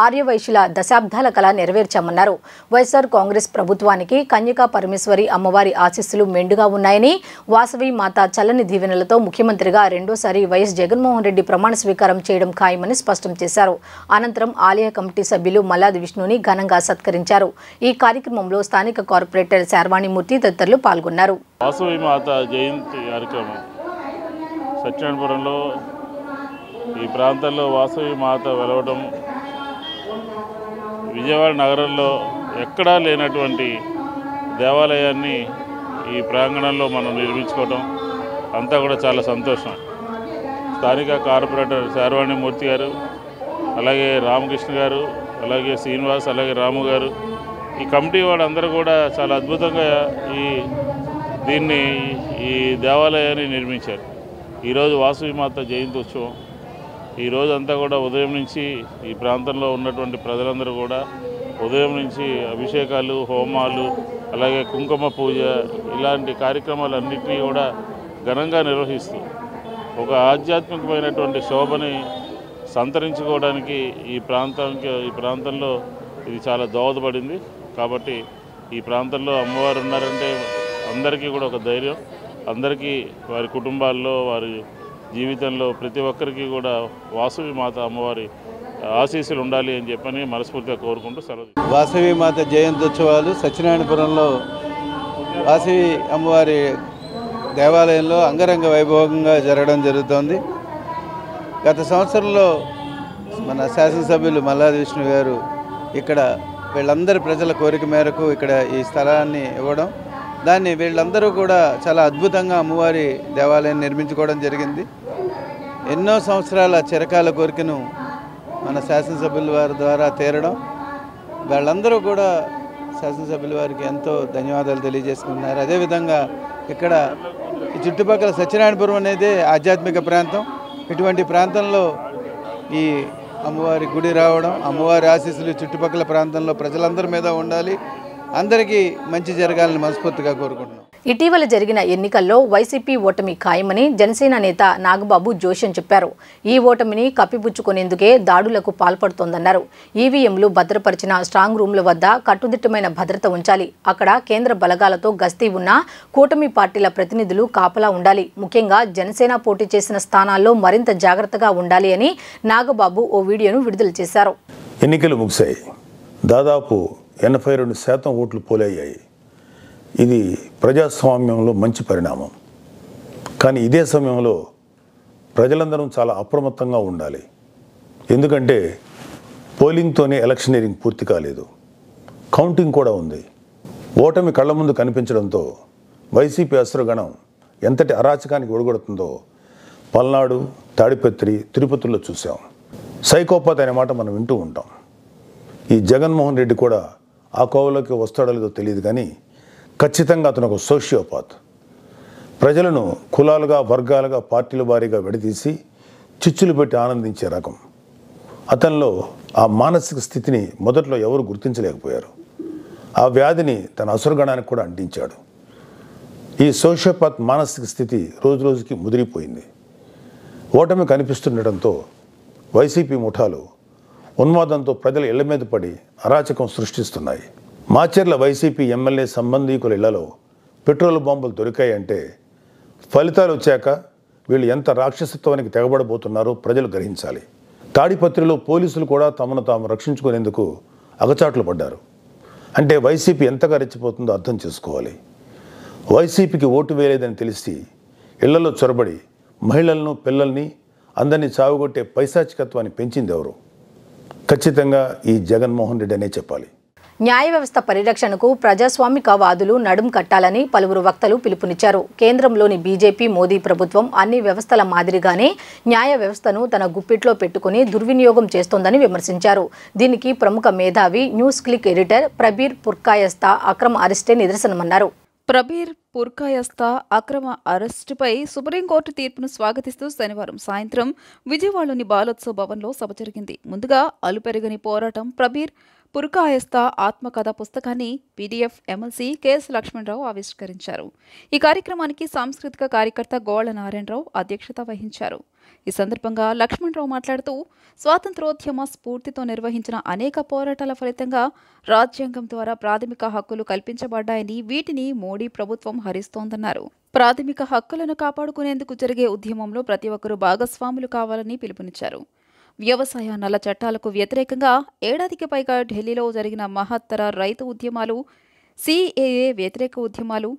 ఆర్యవైశ్యుల దశాబ్దాల కళ నెరవేర్చామన్నారు. వైఎస్ఆర్ కాంగ్రెస్ ప్రభుత్వానికి కన్యకా పరమేశ్వరి అమ్మవారి ఆశీస్సులు మెండుగా ఉన్నాయని, వాసవి మాత చల్లని దీవెనలతో ముఖ్యమంత్రిగా రెండోసారి వైఎస్ జగన్మోహన్ రెడ్డి ప్రమాణ స్వీకారం చేయడం ఖాయమని స్పష్టం చేశారు. అనంతరం ఆలయ కమిటీ సభ్యులు మల్లాది విష్ణుని ఘనంగా సత్కరించారు. ఈ కార్యక్రమంలో స్థానిక కార్పొరేటర్ శార్వాణిమూర్తి తదితరులు పాల్గొన్నారు. వాసవి మాత జయంతి కార్యక్రమం సత్యనారాయణపురంలో ఈ ప్రాంతంలో వాసవి మాత వెలవడం విజయవాడ నగరంలో ఎక్కడా లేనటువంటి దేవాలయాన్ని ఈ ప్రాంగణంలో మనం నిర్మించుకోవడం అంతా కూడా చాలా సంతోషం. స్థానిక కార్పొరేటర్ శార్వాణిమూర్తి గారు, అలాగే రామకృష్ణ గారు, అలాగే శ్రీనివాస్, అలాగే రాము గారు, ఈ కమిటీ వాళ్ళందరూ కూడా చాలా అద్భుతంగా దీన్ని ఈ దేవాలయాన్ని నిర్మించారు. ఈరోజు వాసవి మాత జయంతి ఉత్సవం. ఈరోజు అంతా కూడా ఉదయం నుంచి ఈ ప్రాంతంలో ఉన్నటువంటి ప్రజలందరూ కూడా ఉదయం నుంచి అభిషేకాలు, హోమాలు, అలాగే కుంకుమ పూజ ఇలాంటి కార్యక్రమాలన్నింటినీ కూడా ఘనంగా నిర్వహిస్తూ ఒక ఆధ్యాత్మికమైనటువంటి శోభని సంతరించుకోవడానికి ఈ ప్రాంతంలో ఇది చాలా దోహదపడింది. కాబట్టి ఈ ప్రాంతంలో అమ్మవారు ఉన్నారంటే అందరికీ కూడా ఒక ధైర్యం, అందరికీ వారి కుటుంబాల్లో వారి జీవితంలో ప్రతి ఒక్కరికి కూడా వాసవి మాత అమ్మవారి ఆశీస్సులు ఉండాలి అని చెప్పని మనస్ఫూర్తిగా కోరుకుంటూ సెలవు. వాసవి మాత జయంత్యుత్సవాలు సత్యనారాయణపురంలో వాసవి అమ్మవారి దేవాలయంలో అంగరంగ వైభవంగా జరగడం జరుగుతోంది. గత సంవత్సరంలో మన శాసనసభ్యులు మల్లాది విష్ణు గారు ఇక్కడ వీళ్ళందరి ప్రజల కోరిక మేరకు ఇక్కడ ఈ స్థలాన్ని ఇవ్వడం, దాన్ని వీళ్ళందరూ కూడా చాలా అద్భుతంగా అమ్మవారి దేవాలయం నిర్మించుకోవడం జరిగింది. ఎన్నో సంవత్సరాల చిరకాల కోరికను మన శాసనసభ్యుల వారి ద్వారా తీరడం, వాళ్ళందరూ కూడా శాసనసభ్యుల వారికి ఎంతో ధన్యవాదాలు తెలియజేసుకున్నారు. అదేవిధంగా ఇక్కడ ఈ చుట్టుపక్కల సత్యనారాయణపురం అనేది ఆధ్యాత్మిక ప్రాంతం. ఇటువంటి ప్రాంతంలో ఈ అమ్మవారి గుడి రావడం, అమ్మవారి ఆశీస్సులు చుట్టుపక్కల ప్రాంతంలో ప్రజలందరి మీద ఉండాలి, అందరికీ మంచి జరగాలని మనస్ఫూర్తిగా కోరుకుంటున్నాం. ఇటీవల జరిగిన ఎన్నికల్లో వైసీపీ ఓటమి ఖాయమని జనసేన నేత నాగబాబు జోషన్ చెప్పారు. ఈ ఓటమిని కప్పిపుచ్చుకునేందుకే దాడులకు పాల్పడుతోందన్నారు. ఈవీఎంలు భద్రపరిచిన స్ట్రాంగ్ రూమ్ల వద్ద కట్టుదిట్టమైన భద్రత ఉంచాలి. అక్కడ కేంద్ర బలగాలతో గస్తీ ఉన్న కూటమి పార్టీల ప్రతినిధులు కాపలా ఉండాలి. ముఖ్యంగా జనసేన పోటీ చేసిన స్థానాల్లో మరింత జాగ్రత్తగా ఉండాలి అని నాగబాబు ఓ వీడియోను విడుదల చేశారు. ఎన్నికలు ముగిశాయి. దాదాపు 82% ఓట్లు పోలయ్యాయి. ఇది ప్రజాస్వామ్యంలో మంచి పరిణామం. కానీ ఇదే సమయంలో ప్రజలందరం చాలా అప్రమత్తంగా ఉండాలి. ఎందుకంటే పోలింగ్తోనే ఎలక్షనీరింగ్ పూర్తి కాలేదు, కౌంటింగ్ కూడా ఉంది. ఓటమి కళ్ళ ముందు కనిపించడంతో వైసీపీ అసురగణం ఎంతటి అరాచకానికి ఒడిగొడుతుందో పల్నాడు, తాడిపత్రి, తిరుపతిలో చూసాం. సైకోపాత్ అనే మాట మనం వింటూ ఉంటాం. ఈ జగన్మోహన్ రెడ్డి కూడా ఆ కోవలోకి వస్తాడో లేదో తెలియదు, కానీ ఖచ్చితంగా అతను ఒక సోషియోపాత్. ప్రజలను కులాలుగా, వర్గాలుగా, పార్టీల వారీగా విడదీసి చిచ్చులు పెట్టి ఆనందించే రకం. అతనిలో ఆ మానసిక స్థితిని మొదట్లో ఎవరు గుర్తించలేకపోయారు. ఆ వ్యాధిని తన అసురగణానికి కూడా అంటించాడు. ఈ సోషియోపాత్ మానసిక స్థితి రోజు రోజుకి ముదిరిపోయింది. ఓటమి కనిపిస్తుండటంతో వైసీపీ ముఠాలు ఉన్మాదంతో ప్రజల ఇళ్ల మీద పడి అరాచకం సృష్టిస్తున్నాయి. మాచర్ల వైసీపీ ఎమ్మెల్యే సంబంధీకుల ఇళ్లలో పెట్రోల్ బాంబులు దొరికాయంటే ఫలితాలు వచ్చాక వీళ్ళు ఎంత రాక్షసత్వానికి తెగబడబోతున్నారో ప్రజలు గ్రహించాలి. తాడిపత్రిలో పోలీసులు కూడా తమను తాము రక్షించుకునేందుకు అగచాట్లు పడ్డారు. అంటే వైసీపీ ఎంతగా రెచ్చిపోతుందో అర్థం చేసుకోవాలి. వైసీపీకి ఓటు వేయలేదని తెలిసి ఇళ్లలో చొరబడి మహిళలను, పిల్లల్ని అందరినీ చావుగొట్టే పైశాచికత్వాన్ని పెంచింది ఎవరు? ఖచ్చితంగా ఈ జగన్మోహన్ రెడ్డి అనే చెప్పాలి. న్యాయ వ్యవస్థ పరిరక్షణకు ప్రజాస్వామికవాదులు నడుం కట్టాలని పలువురు వక్తలు పిలుపునిచ్చారు. కేంద్రంలోని బీజేపీ, మోదీ ప్రభుత్వం అన్ని వ్యవస్థల మాదిరిగానే న్యాయ వ్యవస్థను తన గుప్పిట్లో పెట్టుకుని దుర్వినియోగం చేస్తోందని విమర్శించారు. దీనికి ప్రముఖ మేధావి, news click editor Prabir Purkayastha అక్రమ అరెస్టే నిదర్శనమన్నారు. ప్రబీర్ పుర్కాయస్తా అక్రమ అరెస్టుపై సుప్రీంకోర్టు తీర్పును స్వాగతిస్తూ శనివారం సాయంత్రం విజయవాడలోని బాలోత్సవ్ భవన్లో సభ జరిగింది. ముందుగా అలుపెరగని పోరాటం ప్రబీర్ పుర్కాయస్తా ఆత్మకథ పుస్తకాన్ని పీడీఎఫ్ ఎమ్మెల్సీ కెఎస్ లక్ష్మణరావు ఆవిష్కరించారు. ఈ కార్యక్రమానికి సాంస్కృతిక కార్యకర్త గోళ్ల నారాయణరావు అధ్యక్షత వహించారు. ఈ సందర్భంగా లక్ష్మణరావు మాట్లాడుతూ స్వాతంత్రోద్యమ స్ఫూర్తితో నిర్వహించిన అనేక పోరాటాల ఫలితంగా రాజ్యాంగం ద్వారా ప్రాథమిక హక్కులు కల్పించబడ్డాయని, వీటిని మోడీ ప్రభుత్వం హరిస్తోందన్నారు. ప్రాథమిక హక్కులను కాపాడుకునేందుకు జరిగే ఉద్యమంలో ప్రతి ఒక్కరూ భాగస్వాములు కావాలని పిలుపునిచ్చారు. వ్యవసాయ నల్ల చట్టాలకు వ్యతిరేకంగా ఏడాదికి పైగా ఢిల్లీలో జరిగిన మహత్తర రైతు ఉద్యమాలు, సిఏఏ వ్యతిరేక ఉద్యమాలు,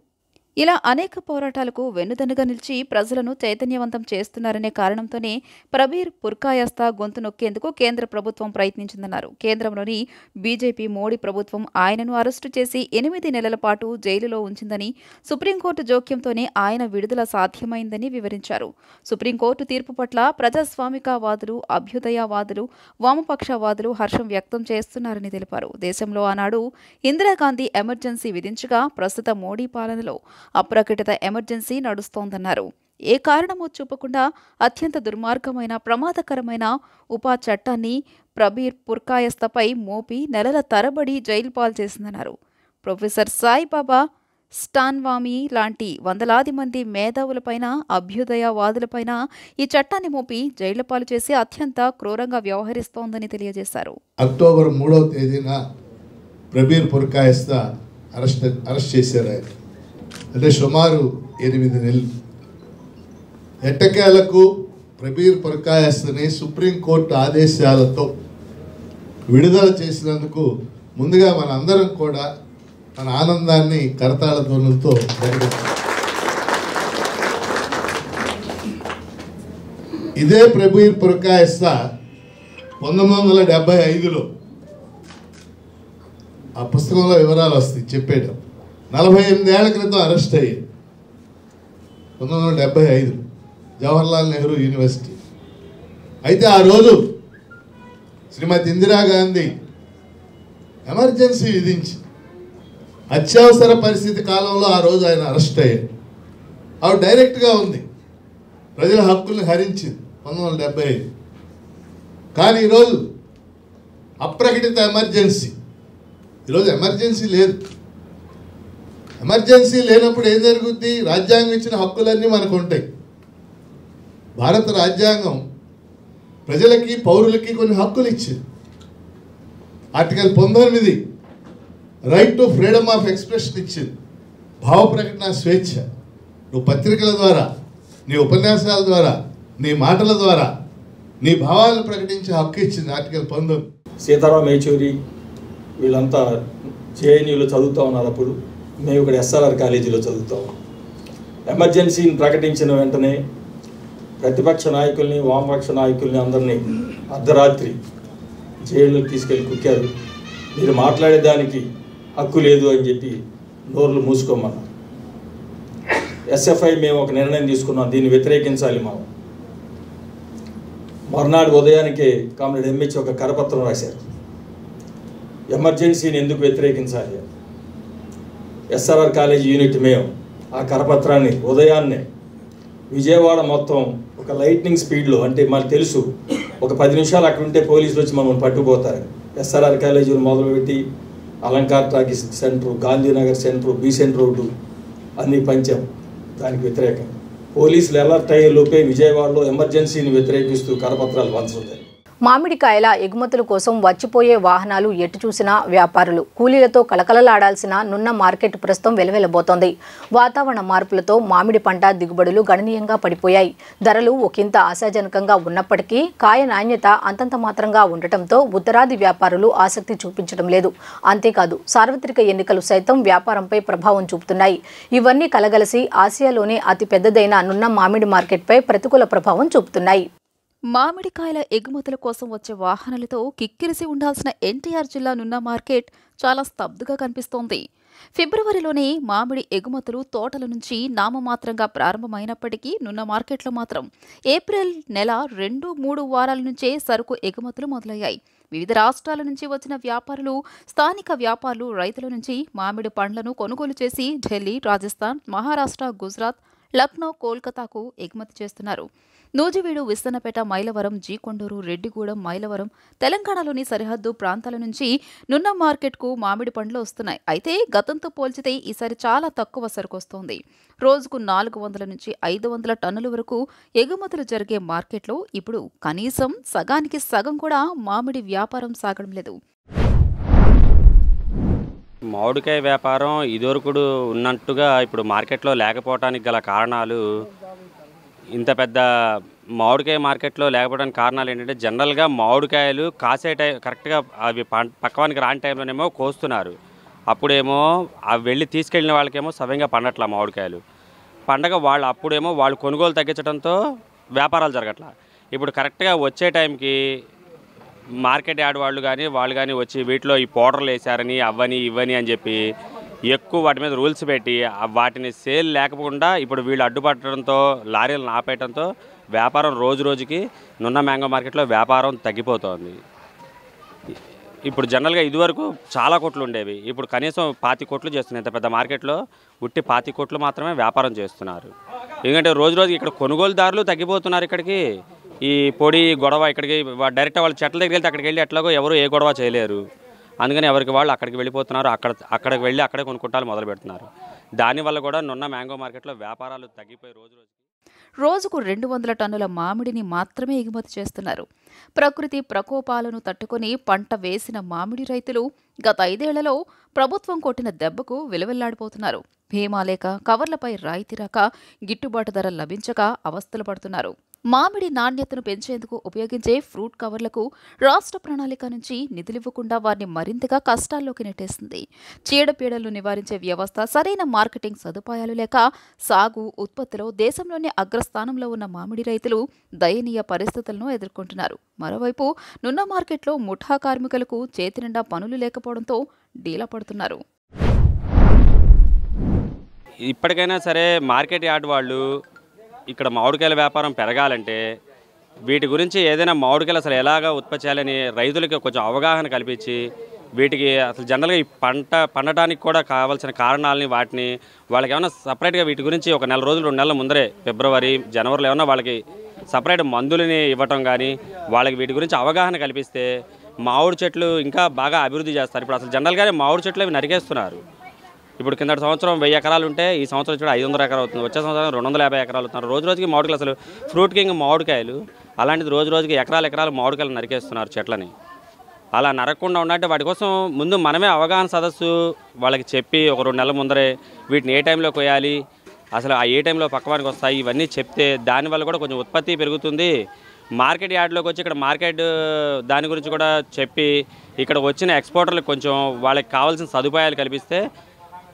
ఇలా అనేక పోరాటాలకు వెన్నుదన్నుగా నిలిచి ప్రజలను చైతన్యవంతం చేస్తున్నారనే కారణంతోనే ప్రబీర్ పుర్కాయస్తా గొంతు నొక్కేందుకు కేంద్ర ప్రభుత్వం ప్రయత్నించిందన్నారు. కేంద్రంలోని బీజేపీ, మోడీ ప్రభుత్వం ఆయనను అరెస్టు చేసి 8 నెలల పాటు జైలులో ఉంచిందని, సుప్రీంకోర్టు జోక్యంతోనే ఆయన విడుదల సాధ్యమైందని వివరించారు. సుప్రీంకోర్టు తీర్పు పట్ల ప్రజాస్వామికవాదులు, అభ్యుదయవాదులు, వామపక్షవాదులు హర్షం వ్యక్తం చేస్తున్నారని తెలిపారు. దేశంలో ఆనాడు ఇందిరాగాంధీ ఎమర్జెన్సీ విధించగా ప్రస్తుత మోడీ పాలనలో అప్రకటిత ఎమర్జెన్సీ నడుస్తోందన్నారు. ఏ కారణమూ చూపకుండా అత్యంత దుర్మార్గమైన, ప్రమాదకరమైన ఉపా చట్టాన్ని ప్రబీర్ పుర్కాయస్తాపై మోపి నెలల తరబడి జైలు పాలు చేసిందన్నారు. ప్రొఫెసర్ సాయిబాబా స్టాన్వామి లాంటి వందలాది మంది మేధావులపైన, అభ్యుదయవాదులపైన ఈ చట్టాన్ని మోపి జైళ్ల పాలు చేసి అత్యంత క్రూరంగా వ్యవహరిస్తోందని తెలియజేశారు. అక్టోబర్ 3వ తేదీన ప్రబీర్ పుర్కాయస్తా అరెస్ట్ చేశారు. అంటే సుమారు 8 నెలలు. ఎట్టకేలకు ప్రబీర్ పుర్కాయస్తాని సుప్రీంకోర్టు ఆదేశాలతో విడుదల చేసినందుకు ముందుగా మన అందరం కూడా మన ఆనందాన్ని కరతాళ ధ్వనులతో ప్రకటిస్తాం. ఇదే ప్రబీర్ పుర్కాయస్తా 1975లో ఆ పుస్తకంలో వివరాలు వస్తాయి, చెప్పాడు. 48 ఏళ్ల క్రితం అరెస్ట్ అయ్యాడు. 1975 జవహర్లాల్ నెహ్రూ యూనివర్సిటీ. అయితే ఆ రోజు శ్రీమతి ఇందిరాగాంధీ ఎమర్జెన్సీ విధించి అత్యవసర పరిస్థితి కాలంలో ఆ రోజు ఆయన అరెస్ట్ అయ్యాడు. ఆవిడ డైరెక్ట్గా ఉంది, ప్రజల హక్కుల్ని హరించింది 1975. కానీ ఈరోజు అప్రకటిత ఎమర్జెన్సీ. ఈరోజు ఎమర్జెన్సీ లేదు. ఎమర్జెన్సీ లేనప్పుడు ఏం జరుగుద్ది? రాజ్యాంగం ఇచ్చిన హక్కులన్నీ మనకు ఉంటాయి. భారత రాజ్యాంగం ప్రజలకి, పౌరులకి కొన్ని హక్కులు ఇచ్చింది. Article 19 right to freedom of expression ఇచ్చింది. భావ ప్రకటన స్వేచ్ఛ. నువ్వు పత్రికల ద్వారా, నీ ఉపన్యాసాల ద్వారా, నీ మాటల ద్వారా నీ భావాలను ప్రకటించే హక్కు ఇచ్చింది ఆర్టికల్ 19. సీతారాం యేచూరి వీళ్ళంతా జేఎన్యూలో చదువుతూ ఉన్నారు. అప్పుడు మేము ఇక్కడ ఎస్ఆర్ఆర్ కాలేజీలో చదువుతాం. ఎమర్జెన్సీని ప్రకటించిన వెంటనే ప్రతిపక్ష నాయకుల్ని, వామపక్ష నాయకుల్ని అందరినీ అర్ధరాత్రి జైలుకి తీసుకెళ్ళి కుక్కారు. మీరు మాట్లాడేదానికి హక్కు లేదు అని చెప్పి నోర్లు మూసుకోమన్నారు. ఎస్ఎఫ్ఐ మేము ఒక నిర్ణయం తీసుకున్నాం, దీన్ని వ్యతిరేకించాలి. మర్నాడు ఉదయానికే కామ్రేడ్ ఎంహెచ్ ఒక కరపత్రం రాశారు, ఎమర్జెన్సీని ఎందుకు వ్యతిరేకించాలి. ఎస్ఆర్ఆర్ కాలేజీ యూనిట్ మేము ఆ కరపత్రాన్ని ఉదయాన్నే విజయవాడ మొత్తం ఒక లైట్నింగ్ స్పీడ్లో, అంటే మనకు తెలుసు ఒక 10 నిమిషాలు అక్కడ ఉంటే పోలీసులు వచ్చి మమ్మల్ని పట్టుకుపోతారు. ఎస్ఆర్ఆర్ కాలేజీలు మొదలుపెట్టి Alankar talkies centre, Gandhinagar centre, Besant road అన్నీ పంచాం. దానికి వ్యతిరేకంగా పోలీసులు అలర్ట్ అయ్యే లోపే విజయవాడలో ఎమర్జెన్సీని వ్యతిరేకిస్తూ కరపత్రాలు పంచుతాయి. మామిడికాయల ఎగుమతుల కోసం వచ్చిపోయే వాహనాలు ఎటు చూసినా వ్యాపారులు, కూలీలతో కలకలలాడాల్సిన నున్న మార్కెట్ ప్రస్తుతం వెలవెలబోతోంది. వాతావరణ మార్పులతో మామిడి పంట దిగుబడులు గణనీయంగా పడిపోయాయి. ధరలు ఒకంత ఆశాజనకంగా ఉన్నప్పటికీ కాయ నాణ్యత అంతంత మాత్రంగా ఉండటంతో ఉత్తరాది వ్యాపారులు ఆసక్తి చూపించడం లేదు. అంతేకాదు సార్వత్రిక ఎన్నికలు సైతం వ్యాపారంపై ప్రభావం చూపుతున్నాయి. ఇవన్నీ కలగలిసి ఆసియాలోనే అతి పెద్దదైన నున్న మామిడి మార్కెట్పై ప్రతికూల ప్రభావం చూపుతున్నాయి. మామిడికాయల ఎగుమతుల కోసం వచ్చే వాహనాలతో కిక్కిరిసి ఉండాల్సిన ఎన్టీఆర్ జిల్లా నున్న మార్కెట్ చాలా స్తబ్దుగా కనిపిస్తోంది. ఫిబ్రవరిలోనే మామిడి ఎగుమతులు తోటల నుంచి నామమాత్రంగా ప్రారంభమైనప్పటికీ నున్న మార్కెట్లో మాత్రం ఏప్రిల్ నెల 2-3 వారాల నుంచే సరుకు ఎగుమతులు మొదలయ్యాయి. వివిధ రాష్ట్రాల నుంచి వచ్చిన వ్యాపారులు, స్థానిక వ్యాపారులు రైతుల నుంచి మామిడి పండ్లను కొనుగోలు చేసి ఢిల్లీ, రాజస్థాన్, మహారాష్ట్ర, గుజరాత్, లక్నో, కోల్కతాకు ఎగుమతి చేస్తున్నారు. నూజివీడు, విస్తన్నపేట, మైలవరం, జీకొండూరు, రెడ్డిగూడెం, మైలవరం, తెలంగాణలోని సరిహద్దు ప్రాంతాల నుంచి నున్న మార్కెట్కు మామిడి పండ్లు వస్తున్నాయి. అయితే గతంతో పోల్చితే ఈసారి చాలా తక్కువ సరుకు వస్తోంది. రోజుకు 400 నుంచి 500 టన్నుల వరకు ఎగుమతులు జరిగే మార్కెట్లో ఇప్పుడు కనీసం సగానికి సగం కూడా మామిడి వ్యాపారం సాగడం లేదు. మామిడికాయ వ్యాపారం ఇదివరకు ఉన్నట్టుగా ఇప్పుడు మార్కెట్లో లేకపోవడానికి గల కారణాలు, ఇంత పెద్ద మామిడికాయ మార్కెట్లో లేకపోవడానికి కారణాలు ఏంటంటే, జనరల్గా మామిడికాయలు కాసే టైం కరెక్ట్గా అవి పక్వానికి రాని టైంలోనేమో కోస్తున్నారు. అప్పుడేమో అవి వెళ్ళి తీసుకెళ్ళిన వాళ్ళకేమో సవ్యంగా పండట్లా మామిడికాయలు. పండగ వాళ్ళు అప్పుడేమో వాళ్ళు కొనుగోలు తగ్గించడంతో వ్యాపారాలు జరగట్లా. ఇప్పుడు కరెక్ట్గా వచ్చే టైంకి మార్కెట్ యార్డ్ వాళ్ళు కానీ వచ్చి వీటిలో ఈ పౌడర్లు వేసారని అవని ఇవని అని చెప్పి ఎక్కువ వాటి మీద రూల్స్ పెట్టి వాటిని సేల్ లేకపోకుండా ఇప్పుడు వీళ్ళు అడ్డుపట్టడంతో, లారీలను ఆపేయడంతో వ్యాపారం రోజు రోజుకి నున్న మ్యాంగో మార్కెట్లో వ్యాపారం తగ్గిపోతోంది. ఇప్పుడు జనరల్గా ఇదివరకు చాలా కోట్లు ఉండేవి, ఇప్పుడు కనీసం 25 కోట్లు చేస్తున్నాయి. ఇంత పెద్ద మార్కెట్లో ఉట్టి 25 కోట్లు మాత్రమే వ్యాపారం చేస్తున్నారు. ఎందుకంటే రోజు రోజుకి ఇక్కడ కొనుగోలుదారులు తగ్గిపోతున్నారు. ఇక్కడికి ఈ పొడి గొడవ ఇక్కడికి డైరెక్ట్ వాళ్ళు చెట్ల దగ్గరికి వెళ్తే అక్కడికి వెళ్ళి ఎట్లాగో ఎవరు ఏ గొడవ చేయలేరు. అందుకని ఎవరికి వాళ్ళు అక్కడికి వెళ్ళిపోతున్నారు, అక్కడికి వెళ్ళి అక్కడే కొనుక్కుంటాలు మొదలు పెడుతున్నారు. దానివల్ల కూడా నున్న మ్యాంగో మార్కెట్లో వ్యాపారాలు తగ్గిపోయి రోజుకు 200 టన్నుల మామిడిని మాత్రమే ఎగుమతి చేస్తున్నారు. ప్రకృతి ప్రకోపాలను తట్టుకుని పంట వేసిన మామిడి రైతులు గత 5 ఏళ్లలో ప్రభుత్వం కొట్టిన దెబ్బకు విలవిల్లాడిపోతున్నారు. బీమా లేక, కవర్లపై రాయితీ రాక, గిట్టుబాటు ధర లభించక అవస్థలు పడుతున్నారు. మామిడి నాణ్యతను పెంచేందుకు ఉపయోగించే ఫ్రూట్ కవర్లకు రాష్ట్ర ప్రణాళిక నుంచి నిధులివ్వకుండా వారిని మరింతగా కష్టాల్లోకి నెట్టేసింది. చీడపీడలను నివారించే వ్యవస్థ, సరైన మార్కెటింగ్ సదుపాయాలు లేక సాగు, ఉత్పత్తిలో దేశంలోని అగ్రస్థానంలో ఉన్న మామిడి రైతులు దయనీయ పరిస్థితులను ఎదుర్కొంటున్నారు. మరోవైపు నున్న మార్కెట్లో ముఠా కార్మికులకు చేతినిండా పనులు లేకపోవడంతో డీలా పడుతున్నారు. ఇప్పటికైనా సరే మార్కెట్ యార్డ్ వాళ్ళు ఇక్కడ మామిడికాయల వ్యాపారం పెరగాలంటే వీటి గురించి ఏదైనా మామిడికాయలు అసలు ఎలాగా ఉత్పత్తి చేయాలని రైతులకి కొంచెం అవగాహన కల్పించి, వీటికి అసలు జనరల్గా ఈ పండటానికి కూడా కావాల్సిన కారణాలని వాటిని వాళ్ళకి ఏమైనా సపరేట్గా వీటి గురించి ఒక 4 రోజులు 2 నెలల ముందరే ఫిబ్రవరి, జనవరిలో ఏమన్నా వాళ్ళకి సపరేట్ మందులని ఇవ్వటం కానీ, వాళ్ళకి వీటి గురించి అవగాహన కల్పిస్తే మామిడి చెట్లు ఇంకా బాగా అభివృద్ధి చేస్తారు. ఇప్పుడు అసలు జనరల్గానే మామిడి చెట్లు అవి నరికేస్తున్నారు. ఇప్పుడు కిందటి సంవత్సరం 1000 ఎకరాలు ఉంటే ఈ సంవత్సరం కూడా 500 ఎకరాలు అవుతుంది. వచ్చే సంవత్సరం 250 ఎకరాలు అవుతున్నారు. రోజు రోజుకి మామిడికాయలు, అసలు ఫ్రూట్ కింగ్ మామిడికాయలు, అలాంటిది రోజు రోజుకి ఎకరాలు మామిడికాయలు నరికేస్తున్నారు చెట్లని. అలా నరకకుండా ఉండాలంటే వాటి కోసం ముందు మనమే అవగాహన సదస్సు వాళ్ళకి చెప్పి ఒక 2 నెలల ముందరే వీటిని ఏ టైంలో కోయాలి, అసలు ఆ ఏ టైంలో పక్కవానికి వస్తాయి, ఇవన్నీ చెప్తే దానివల్ల కూడా కొంచెం ఉత్పత్తి పెరుగుతుంది. మార్కెట్ యార్డ్లోకి వచ్చి ఇక్కడ మార్కెట్ దాని గురించి కూడా చెప్పి ఇక్కడ వచ్చిన ఎక్స్పోర్టర్లకు కొంచెం వాళ్ళకి కావాల్సిన సదుపాయాలు కల్పిస్తే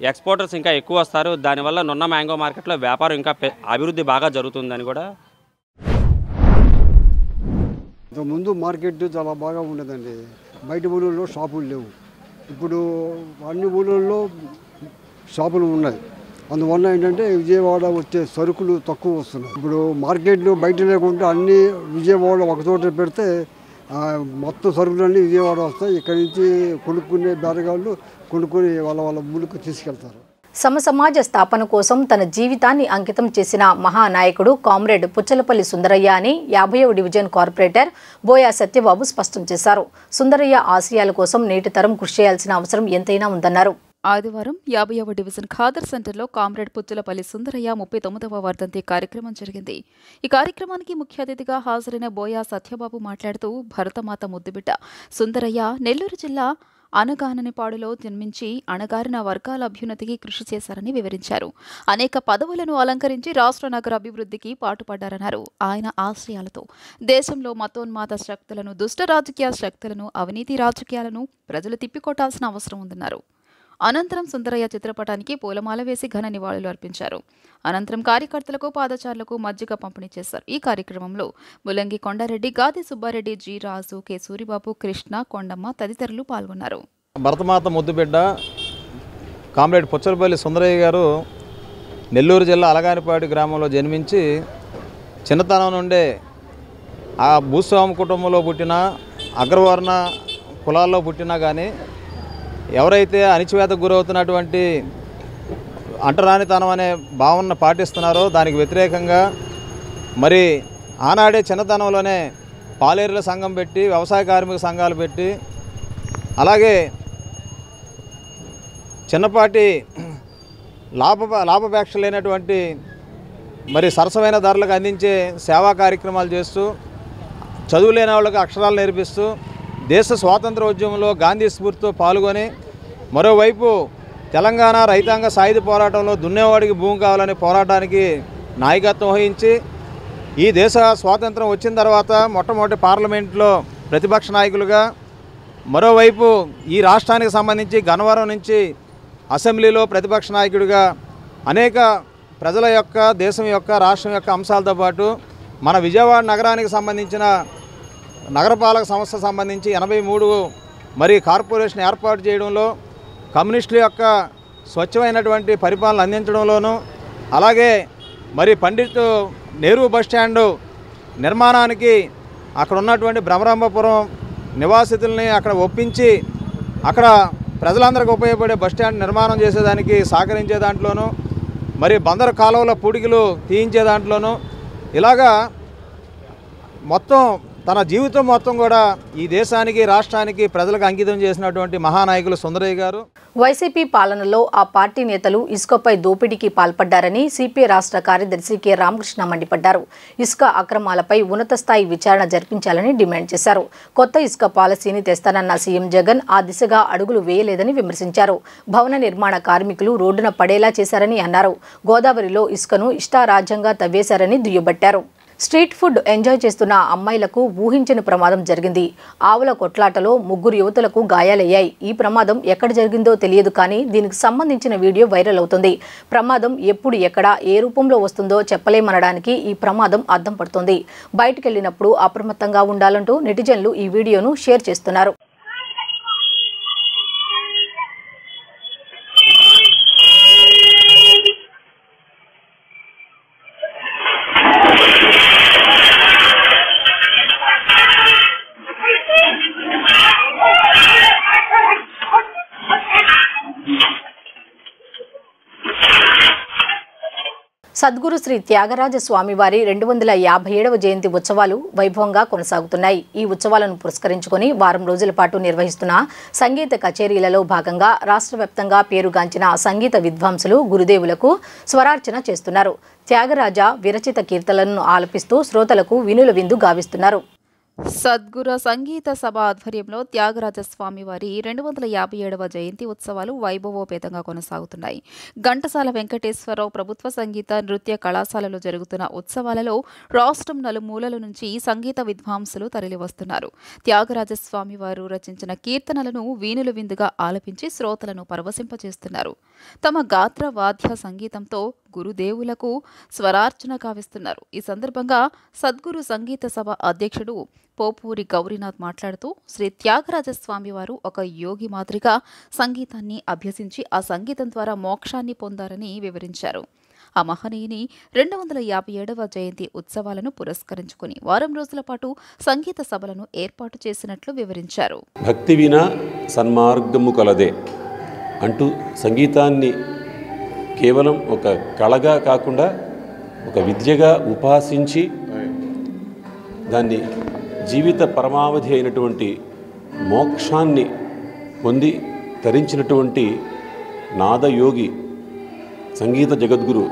ఎక్స్పోర్టర్స్ ఇంకా ఎక్కువ వస్తారు. దానివల్ల నున్న మ్యాంగో మార్కెట్లో వ్యాపారం ఇంకా అభివృద్ధి బాగా జరుగుతుందని కూడా. ముందు మార్కెట్ చాలా బాగా ఉండేదండి. బయట ఊళ్ళల్లో షాపులు లేవు. ఇప్పుడు అన్ని ఊళ్ళల్లో షాపులు ఉన్నాయి. అందువల్ల ఏంటంటే విజయవాడ వచ్చే సరుకులు తక్కువ వస్తున్నాయి. ఇప్పుడు మార్కెట్లు బయట లేకుండా అన్నీ విజయవాడ ఒకచోట పెడితే మొత్తం సరుకులన్నీ విజయవాడ వస్తాయి. ఇక్కడి నుంచి కొనుక్కునే బేరగాళ్ళు కొనుక్కొని వాళ్ళ ఊళ్ళకు తీసుకెళ్తారు. సమసమాజ స్థాపన కోసం తన జీవితాన్ని అంకితం చేసిన మహానాయకుడు కామ్రేడ్ పుచ్చలపల్లి సుందరయ్య అని 50వ డివిజన్ కార్పొరేటర్ బోయా సత్యబాబు స్పష్టం చేశారు. సుందరయ్య ఆశయాల కోసం నేటి తరం కృషి చేయాల్సిన అవసరం ఎంతైనా ఉందన్నారు. ఆదివారం 50వ డివిజన్ ఖాదర్ సెంటర్లో కామ్రేడ్ పుచ్చలపల్లి సుందరయ్య 39వ వర్ధంతి కార్యక్రమం జరిగింది. ఈ కార్యక్రమానికి ముఖ్య అతిథిగా హాజరైన బోయా సత్యబాబు మాట్లాడుతూ భరతమాత ముద్దుబిడ్డ సుందరయ్య నెల్లూరు జిల్లా అనగాననిపాడులో జన్మించి అణగారిన వర్గాల అభ్యున్నతికి కృషి చేశారని వివరించారు. అనేక పదవులను అలంకరించి రాష్ట్ర నగర అభివృద్ధికి పాటుపడ్డారన్నారు. ఆయన ఆశయాలతో దేశంలో మతోన్మాద శక్తులను, దుష్ట రాజకీయ శక్తులను, అవినీతి రాజకీయాలను ప్రజలు తిప్పికొట్టాల్సిన అవసరం ఉందన్నారు. అనంతరం సుందరయ్య చిత్రపటానికి పూలమాల వేసి ఘన నివాళులు అర్పించారు. అనంతరం కార్యకర్తలకు, పాదచారులకు మజ్జిగ పంపిణీ చేశారు. ఈ కార్యక్రమంలో ములంగి కొండారెడ్డి, గాది సుబ్బారెడ్డి, జి రాజు, కె సూరిబాబు, కృష్ణ, కొండమ్మ తదితరులు పాల్గొన్నారు. భరతమాత ముద్దుబిడ్డ కామ్రేడ్ పుచ్చలపల్లి సుందరయ్య గారు నెల్లూరు జిల్లా అలగానిపాడు గ్రామంలో జన్మించి చిన్నతనం నుండే ఆ భూస్వామి కుటుంబంలో పుట్టిన, అగ్రవర్ణ కులాల్లో పుట్టినా కానీ ఎవరైతే అణిచివేతకు గురవుతున్నటువంటి అంటరానితనం అనే భావన పాటిస్తున్నారో దానికి వ్యతిరేకంగా మరి ఆనాడే చిన్నతనంలోనే పాలేరుల సంఘం పెట్టి, వ్యవసాయ కార్మిక సంఘాలు పెట్టి, అలాగే చిన్నపాటి లాభాపేక్ష లేనటువంటి మరి సరసమైన ధరలకు అందించే సేవా కార్యక్రమాలు చేస్తూ, చదువు లేని వాళ్ళకి అక్షరాలు నేర్పిస్తూ, దేశ స్వాతంత్ర ఉద్యమంలో గాంధీ స్ఫూర్తితో పాల్గొని, మరోవైపు తెలంగాణ రైతాంగ సాయుధ పోరాటంలో దున్నేవాడికి భూమి కావాలనే పోరాటానికి నాయకత్వం వహించి, ఈ దేశ స్వాతంత్రం వచ్చిన తర్వాత మొట్టమొదటి పార్లమెంట్లో ప్రతిపక్ష నాయకులుగా, మరోవైపు ఈ రాష్ట్రానికి సంబంధించి గన్నవరం నుంచి అసెంబ్లీలో ప్రతిపక్ష నాయకుడిగా అనేక ప్రజల యొక్క, దేశం యొక్క, రాష్ట్రం యొక్క అంశాలతో పాటు మన విజయవాడ నగరానికి సంబంధించిన నగరపాలక సంస్థ సంబంధించి 83 మరి కార్పొరేషన్ ఏర్పాటు చేయడంలో, కమ్యూనిస్టుల యొక్క స్వచ్ఛమైనటువంటి పరిపాలన అందించడంలోనూ, అలాగే మరి పండిట్ నెహ్రూ బస్టాండు నిర్మాణానికి అక్కడ ఉన్నటువంటి భ్రమరాంబపురం నివాసితుల్ని అక్కడ ఒప్పించి అక్కడ ప్రజలందరికీ ఉపయోగపడే బస్టాండ్ నిర్మాణం చేసేదానికి సహకరించే దాంట్లోనూ, మరి బందరు కాలువల పూడికలు తీయించే దాంట్లోనూ, ఇలాగా మొత్తం తన జీవితం మొత్తం కూడా ఈ దేశానికి, రాష్ట్రానికి, ప్రజలకు అంకితం చేసినటువంటి మహానాయకులు సుందరయ్య గారు. వైసీపీ పాలనలో ఆ పార్టీ నేతలు ఇసుకపై దోపిడీకి పాల్పడ్డారని సిపిఐ రాష్ట్ర కార్యదర్శి కె రామకృష్ణ మండిపడ్డారు. ఇసుక అక్రమాలపై ఉన్నత స్థాయి విచారణ జరిపించాలని డిమాండ్ చేశారు. కొత్త ఇసుక పాలసీని తెస్తానన్న సీఎం జగన్ ఆ దిశగా అడుగులు వేయలేదని విమర్శించారు. భవన నిర్మాణ కార్మికులు రోడ్డున పడేలా చేశారని అన్నారు. గోదావరిలో ఇసుకను ఇష్టారాజ్యంగా తవ్వేశారని దుయ్యబట్టారు. స్ట్రీట్ ఫుడ్ ఎంజాయ్ చేస్తున్న అమ్మాయిలకు ఊహించని ప్రమాదం జరిగింది. ఆవుల కొట్లాటలో 3 యువతులకు గాయాలయ్యాయి. ఈ ప్రమాదం ఎక్కడ జరిగిందో తెలియదు, కానీ దీనికి సంబంధించిన వీడియో వైరల్ అవుతుంది. ప్రమాదం ఎప్పుడు, ఎక్కడ, ఏ రూపంలో వస్తుందో చెప్పలేమనడానికి ఈ ప్రమాదం అద్దం పడుతుంది. బయటకెళ్లినప్పుడు అప్రమత్తంగా ఉండాలంటూ నెటిజన్లు ఈ వీడియోను షేర్ చేస్తున్నారు. సద్గురు శ్రీ త్యాగరాజ స్వామివారి 257వ జయంతి ఉత్సవాలు వైభవంగా కొనసాగుతున్నాయి. ఈ ఉత్సవాలను పురస్కరించుకొని వారం రోజుల పాటు నిర్వహిస్తున్న సంగీత కచేరీలలో భాగంగా రాష్ట్ర వ్యాప్తంగా పేరుగాంచిన సంగీత విద్వాంసులు గురుదేవులకు స్వరార్చన చేస్తున్నారు. త్యాగరాజ విరచిత కీర్తనలను ఆలపిస్తూ శ్రోతలకు వినుల విందు గావిస్తున్నారు. సద్గుర సంగీత సభ ఆధ్వర్యంలో త్యాగరాజస్వామి వారి 257వ జయంతి ఉత్సవాలు వైభవోపేతంగా కొనసాగుతున్నాయి. ఘంటసాల వెంకటేశ్వరరావు ప్రభుత్వ సంగీత నృత్య కళాశాలలో జరుగుతున్న ఉత్సవాలలో రాష్ట్రం నలుమూలల నుంచి సంగీత విద్వాంసులు తరలివస్తున్నారు. త్యాగరాజస్వామి వారు రచించిన కీర్తనలను వీణుల విందుగా ఆలపించి శ్రోతలను పరవశింపచేస్తున్నారు. తమ గాత్ర వాద్య సంగీతంతో గురుదేవులకు స్వరార్చన కావిస్తున్నారు. ఈ సందర్భంగా సద్గురు సంగీత సభ అధ్యక్షుడు పోపూరి గౌరీనాథ్ మాట్లాడుతూ శ్రీ త్యాగరాజస్వామి వారు ఒక యోగి మాదిరిగా సంగీతాన్ని అభ్యసించి ఆ సంగీతం ద్వారా మోక్షాన్ని పొందారని వివరించారు. ఆ మహనీయుని 257వ జయంతి ఉత్సవాలను పురస్కరించుకుని వారం రోజుల పాటు సంగీత సభలను ఏర్పాటు చేసినట్లు వివరించారు. భక్తి వినా సన్మార్గము కలదే అంటూ సంగీతాన్ని కేవలం ఒక కళగా కాకుండా ఒక విద్యగా ఉపాసించి దాన్ని జీవిత పరమావధి అయినటువంటి మోక్షాన్ని పొంది తరించినటువంటి నాదయోగి సంగీత జగద్గురు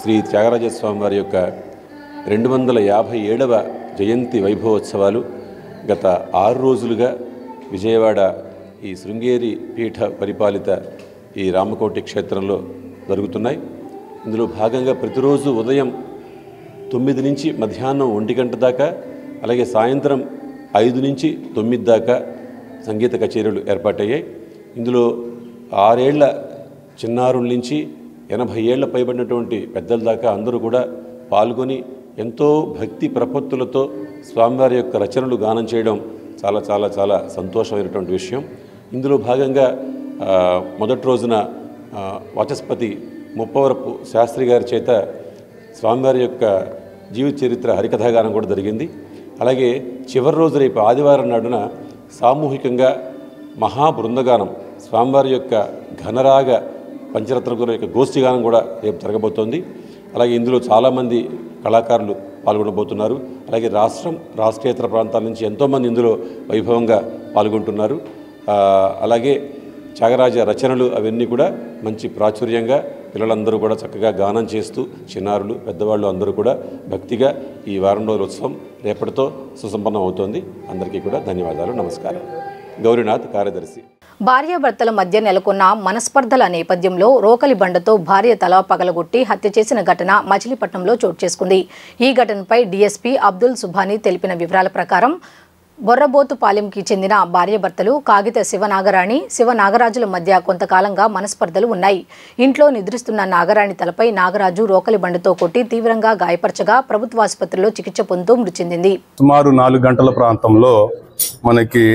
శ్రీ త్యాగరాజస్వామి వారి యొక్క 257వ జయంతి వైభవోత్సవాలు గత 6 రోజులుగా విజయవాడ ఈ శృంగేరి పీఠ పరిపాలిత ఈ రామకోటి క్షేత్రంలో జరుగుతున్నాయి. ఇందులో భాగంగా ప్రతిరోజు ఉదయం 9 నుంచి మధ్యాహ్నం 1 గంట దాకా, అలాగే సాయంత్రం 5 నుంచి 9 దాకా సంగీత కచేరీలు ఏర్పాటయ్యాయి. ఇందులో 6 ఏళ్ల చిన్నారుల నుంచి 80 ఏళ్ల పైబడినటువంటి పెద్దల దాకా అందరూ కూడా పాల్గొని ఎంతో భక్తి ప్రపత్తులతో స్వామివారి యొక్క రచనలు గానం చేయడం చాలా చాలా చాలా సంతోషమైనటువంటి విషయం. ఇందులో భాగంగా మొదటి రోజున వాచస్పతి ముప్పవరపు శాస్త్రి గారి చేత స్వామివారి యొక్క జీవిత చరిత్ర హరికథాగానం కూడా జరిగింది. అలాగే చివరి రోజు రేపు ఆదివారం నాడున సామూహికంగా మహాబృందగానం స్వామివారి యొక్క ఘనరాగ పంచరత్నకుల యొక్క గోష్ఠిగానం కూడా రేపు జరగబోతోంది. అలాగే ఇందులో చాలామంది కళాకారులు పాల్గొనబోతున్నారు. అలాగే రాష్ట్రేతర ప్రాంతాల నుంచి ఎంతోమంది ఇందులో వైభవంగా పాల్గొంటున్నారు. అలాగే త్యాగరాజ రచనలు అవన్నీ కూడా మంచి ప్రాచుర్యంగా పిల్లలందరూ కూడా చక్కగా గానం చేస్తూ చిన్నారులు పెద్దవాళ్ళు అందరూ కూడా భక్తిగా ఈ వారం రోజుల ఉత్సవం రేపటితో సుసంపన్నం అవుతోంది. అందరికీ కూడా ధన్యవాదాలు. నమస్కారం. గౌరీనాథ్, కార్యదర్శి. భార్యాభర్తల మధ్య నెలకొన్న మనస్పర్ధల నేపథ్యంలో రోకలి బండతో భార్య తల పగలగొట్టి హత్య చేసిన ఘటన మచిలీపట్నంలో చోటు చేసుకుంది. ఈ ఘటనపై డీఎస్పీ అబ్దుల్ సుభానీ తెలిపిన వివరాల ప్రకారం బొర్రబోతుపాలెంకి చెందిన భార్యాభర్తలు కాగిత శివనాగరాణి, శివనాగరాజుల మధ్య కొంతకాలంగా మనస్పర్ధలు ఉన్నాయి. ఇంట్లో నిద్రిస్తున్న నాగరాణి తలపై నాగరాజు రోకలి బండతో కొట్టి తీవ్రంగా గాయపరచగా ప్రభుత్వాసుపత్రిలో చికిత్స పొందుతూ మృతి చెందింది. సుమారు 4 గంటల ప్రాంతంలో మనకి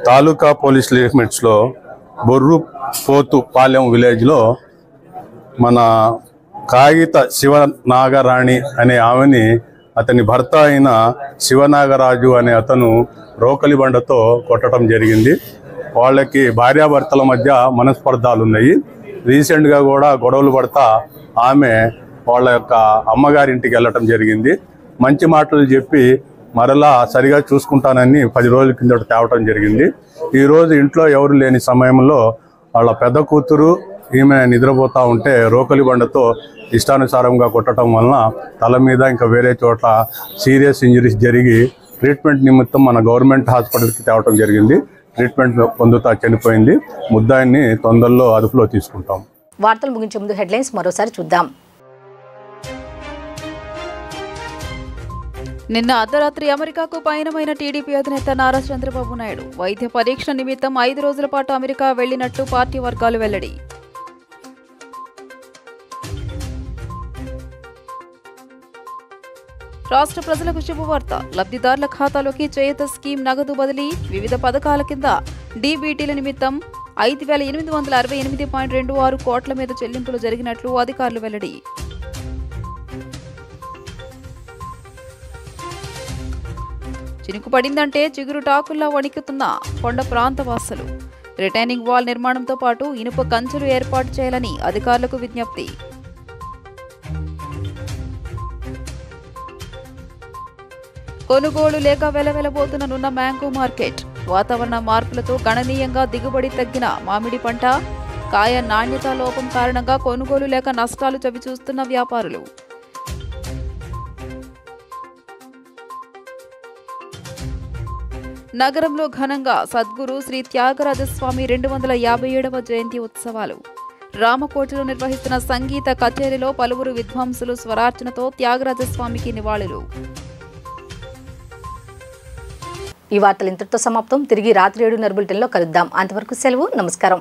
తాలూకా పోలీస్ లిమిట్స్లో బొర్రుపోతుపాలెం విలేజ్లో మన కాగిత శివనాగరాణి అనే ఆమెని అతని భర్త అయిన శివనాగరాజు అనే అతను రోకలి బండతో కొట్టడం జరిగింది. వాళ్ళకి భార్యాభర్తల మధ్య మనస్పర్ధాలు ఉన్నాయి. రీసెంట్గా కూడా గొడవలు పడతా ఆమె వాళ్ళ యొక్క అమ్మగారింటికి వెళ్ళటం జరిగింది. మంచి మాటలు చెప్పి మరలా సరిగా చూసుకుంటానని 10 రోజుల కిందట తేవటం జరిగింది. ఈరోజు ఇంట్లో ఎవరు లేని సమయంలో వాళ్ళ పెద్ద కూతురు ఈమె నిద్రపోతూ ఉంటే రోకలి బండతో ఇష్టానుసారంగా కొట్టడం వలన తల మీద ఇంకా వేరే చోట్ల సీరియస్ ఇంజరీస్ జరిగి ట్రీట్మెంట్ నిమిత్తం మన గవర్నమెంట్ హాస్పిటల్కి తేవటం జరిగింది. ట్రీట్మెంట్ పొందుతా చనిపోయింది. ముద్దాయిని తొందరలో అదుపులో తీసుకుంటాం. వార్తలు ముగించే ముందు హెడ్లైన్స్ మరోసారి చూద్దాం. నిన్న అర్ధరాత్రి అమెరికాకు పయనమైన టీడీపీ అధినేత నారా చంద్రబాబు నాయుడు వైద్య పరీక్ష నిమిత్తం 5 రోజుల పాటు అమెరికా వెళ్లినట్లు పార్టీ వర్గాలు వెల్లడి. రాష్ట్ర ప్రజలకు శుభవార్త. లబ్ధిదారుల ఖాతాలోకి చేయూత స్కీమ్ నగదు బదిలీ. వివిధ పథకాల కింద డీబీటీల నిమిత్తం 5868.26 కోట్ల మీద చెల్లింపులు జరిగినట్లు అధికారులు వెల్లడి. చినుకు పడిందంటే చిగురు టాకుల్లా వణికుతున్న కొండ ప్రాంత వాసులు. రిటైనింగ్ వాల్ నిర్మాణంతో పాటు ఇనుప కంచెలు ఏర్పాటు చేయాలని అధికారులకు విజ్ఞప్తి. కొనుగోలు లేక వెలవెలబోతున్న నున్న మ్యాంగో మార్కెట్. వాతావరణ మార్పులతో గణనీయంగా దిగుబడి తగ్గిన మామిడి పంట. కాయ నాణ్యత లోపం కారణంగా కొనుగోలు లేక నష్టాలు చవిచూస్తున్న వ్యాపారులు. నగరంలో ఘనంగా సద్గురు శ్రీ త్యాగరాజస్వామి 257వ జయంతి ఉత్సవాలు. రామకోటలో నిర్వహిస్తున్న సంగీత కచేరీలో పలువురు విద్వాంసులు స్వరార్చనతో త్యాగరాజస్వామికి నివాళులు. ఈ వార్తలు ఇంతటితో సమాప్తం. తిరిగి రాత్రి 7:30 బులెటిన్లో కలుద్దాం. అంతవరకు సెలవు. నమస్కారం.